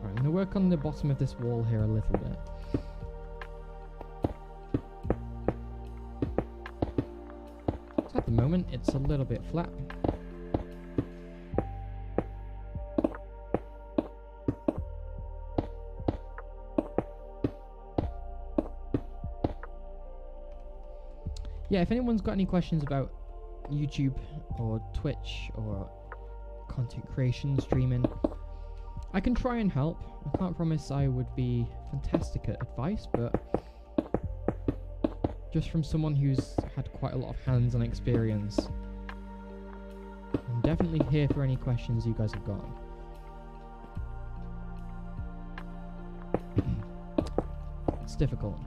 Right, I'm going to work on the bottom of this wall here a little bit. So at the moment, it's a little bit flat. Yeah, if anyone's got any questions about YouTube or Twitch or content creation, streaming, I can try and help. I can't promise I would be fantastic at advice, but just from someone who's had quite a lot of hands-on experience, I'm definitely here for any questions you guys have got. It's difficult.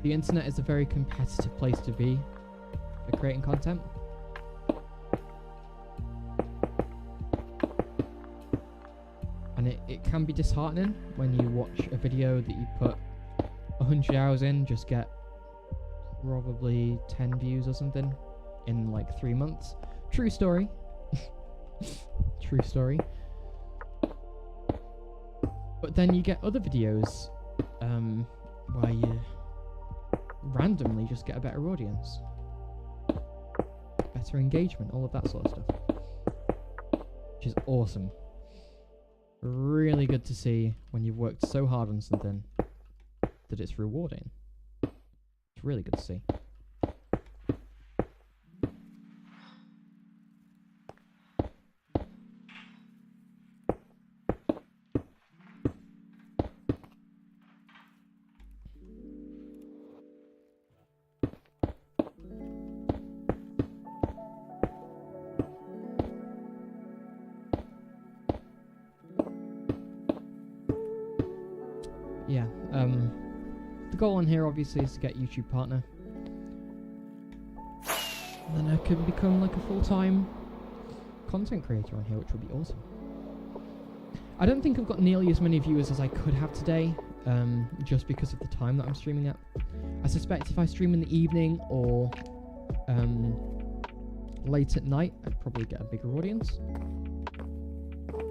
The internet is a very competitive place to be for creating content. And it can be disheartening when you watch a video that you put 100 hours in, just get probably 10 views or something in like 3 months. True story. True story. But then you get other videos where you randomly just get a better audience, better engagement, all of that sort of stuff, which is awesome. Really good to see when you've worked so hard on something that it's rewarding. It's really good to see. Yeah, the goal on here obviously is to get YouTube partner. And then I could become like a full-time content creator on here, which would be awesome. I don't think I've got nearly as many viewers as I could have today, just because of the time that I'm streaming at. I suspect if I stream in the evening or late at night, I'd probably get a bigger audience.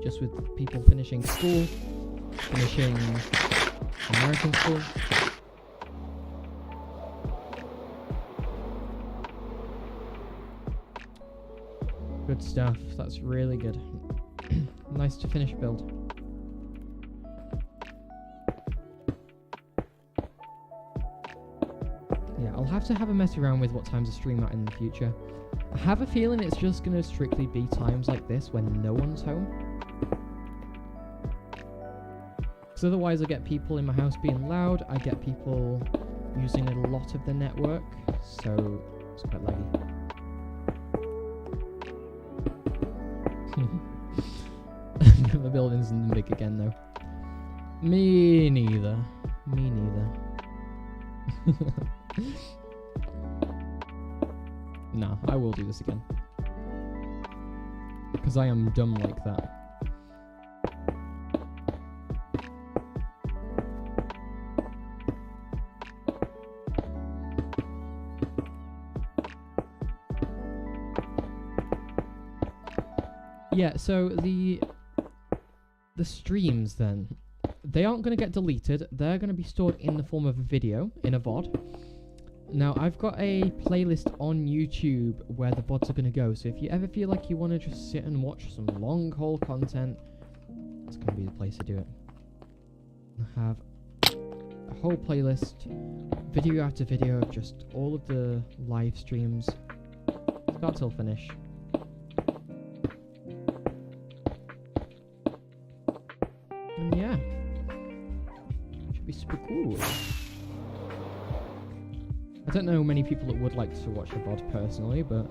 Just with people finishing school, finishing American school. Good stuff. That's really good. Nice to finish build. Yeah, I'll have to have a mess around with what times I stream at in the future. I have a feeling it's just going to strictly be times like this when no one's home. Because otherwise I get people in my house being loud, I get people using a lot of the network, so it's quite laggy. The building's isn't big again though. Me neither. Me neither. Nah, I will do this again. Because I am dumb like that. Yeah, so the streams then, they aren't going to get deleted. They're going to be stored in the form of a video, in a VOD. Now, I've got a playlist on YouTube where the VODs are going to go, so if you ever feel like you want to just sit and watch some long haul content, that's going to be the place to do it. I have a whole playlist, video after video of just all of the live streams, start till finish. And yeah, should be super cool. I don't know many people that would like to watch the VOD personally, but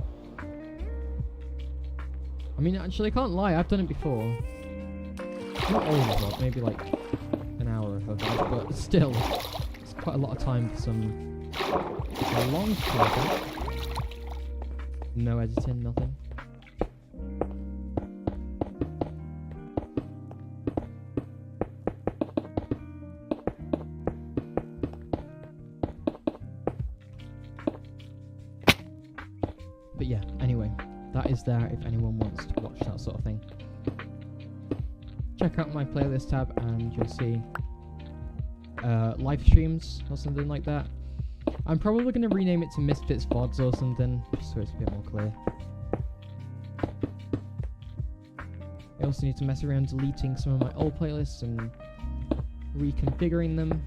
I mean, actually, I can't lie, I've done it before. Not all of it, maybe like an hour of it, but still, it's quite a lot of time for some long content. No editing, nothing. But yeah, anyway, that is there if anyone wants to watch that sort of thing. Check out my playlist tab and you'll see live streams or something like that. I'm probably going to rename it to Misfits VODs or something, just so it's a bit more clear. I also need to mess around deleting some of my old playlists and reconfiguring them.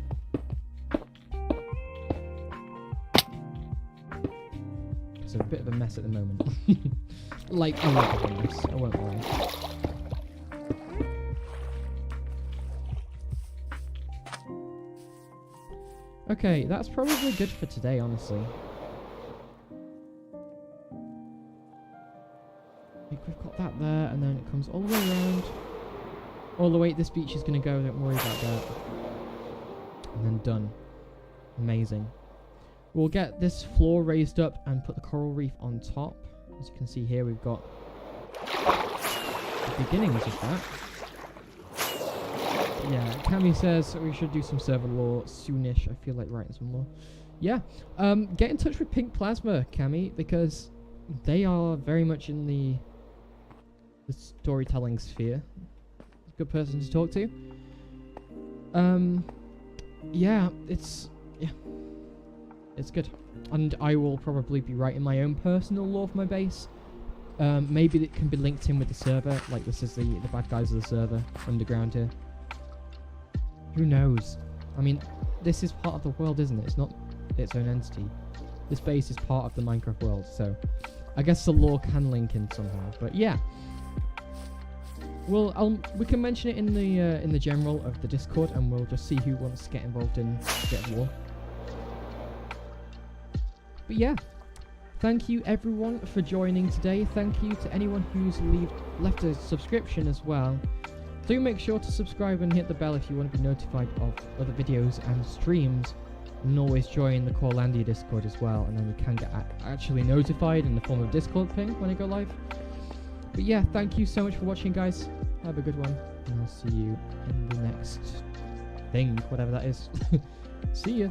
It's a bit of a mess at the moment. Like a lot of a mess, I won't lie. Okay, that's probably good for today, honestly. I think we've got that there, and then it comes all the way around. All the way this beach is going to go, don't worry about that. And then done. Amazing. We'll get this floor raised up and put the coral reef on top. As you can see here, we've got the beginnings of that. Yeah, Cami says we should do some server lore soonish. I feel like writing some lore. Yeah, get in touch with Pink Plasma, Cami, because they are very much in the storytelling sphere. Good person to talk to. Yeah, it's good. And I will probably be writing my own personal lore for my base. Maybe it can be linked in with the server, like this is the bad guys of the server, underground here. Who knows? I mean, this is part of the world, isn't it? It's not its own entity. This base is part of the Minecraft world, so I guess the lore can link in somehow. But yeah, we can mention it in the general of the Discord, and we'll just see who wants to get involved in a bit of lore. But yeah, thank you everyone for joining today. Thank you to anyone who's left a subscription as well. Do make sure to subscribe and hit the bell if you want to be notified of other videos and streams. And always join the Corelandia Discord as well, and then you can get actually notified in the form of Discord ping when I go live. But yeah, thank you so much for watching, guys. Have a good one, and I'll see you in the next thing, whatever that is. See ya.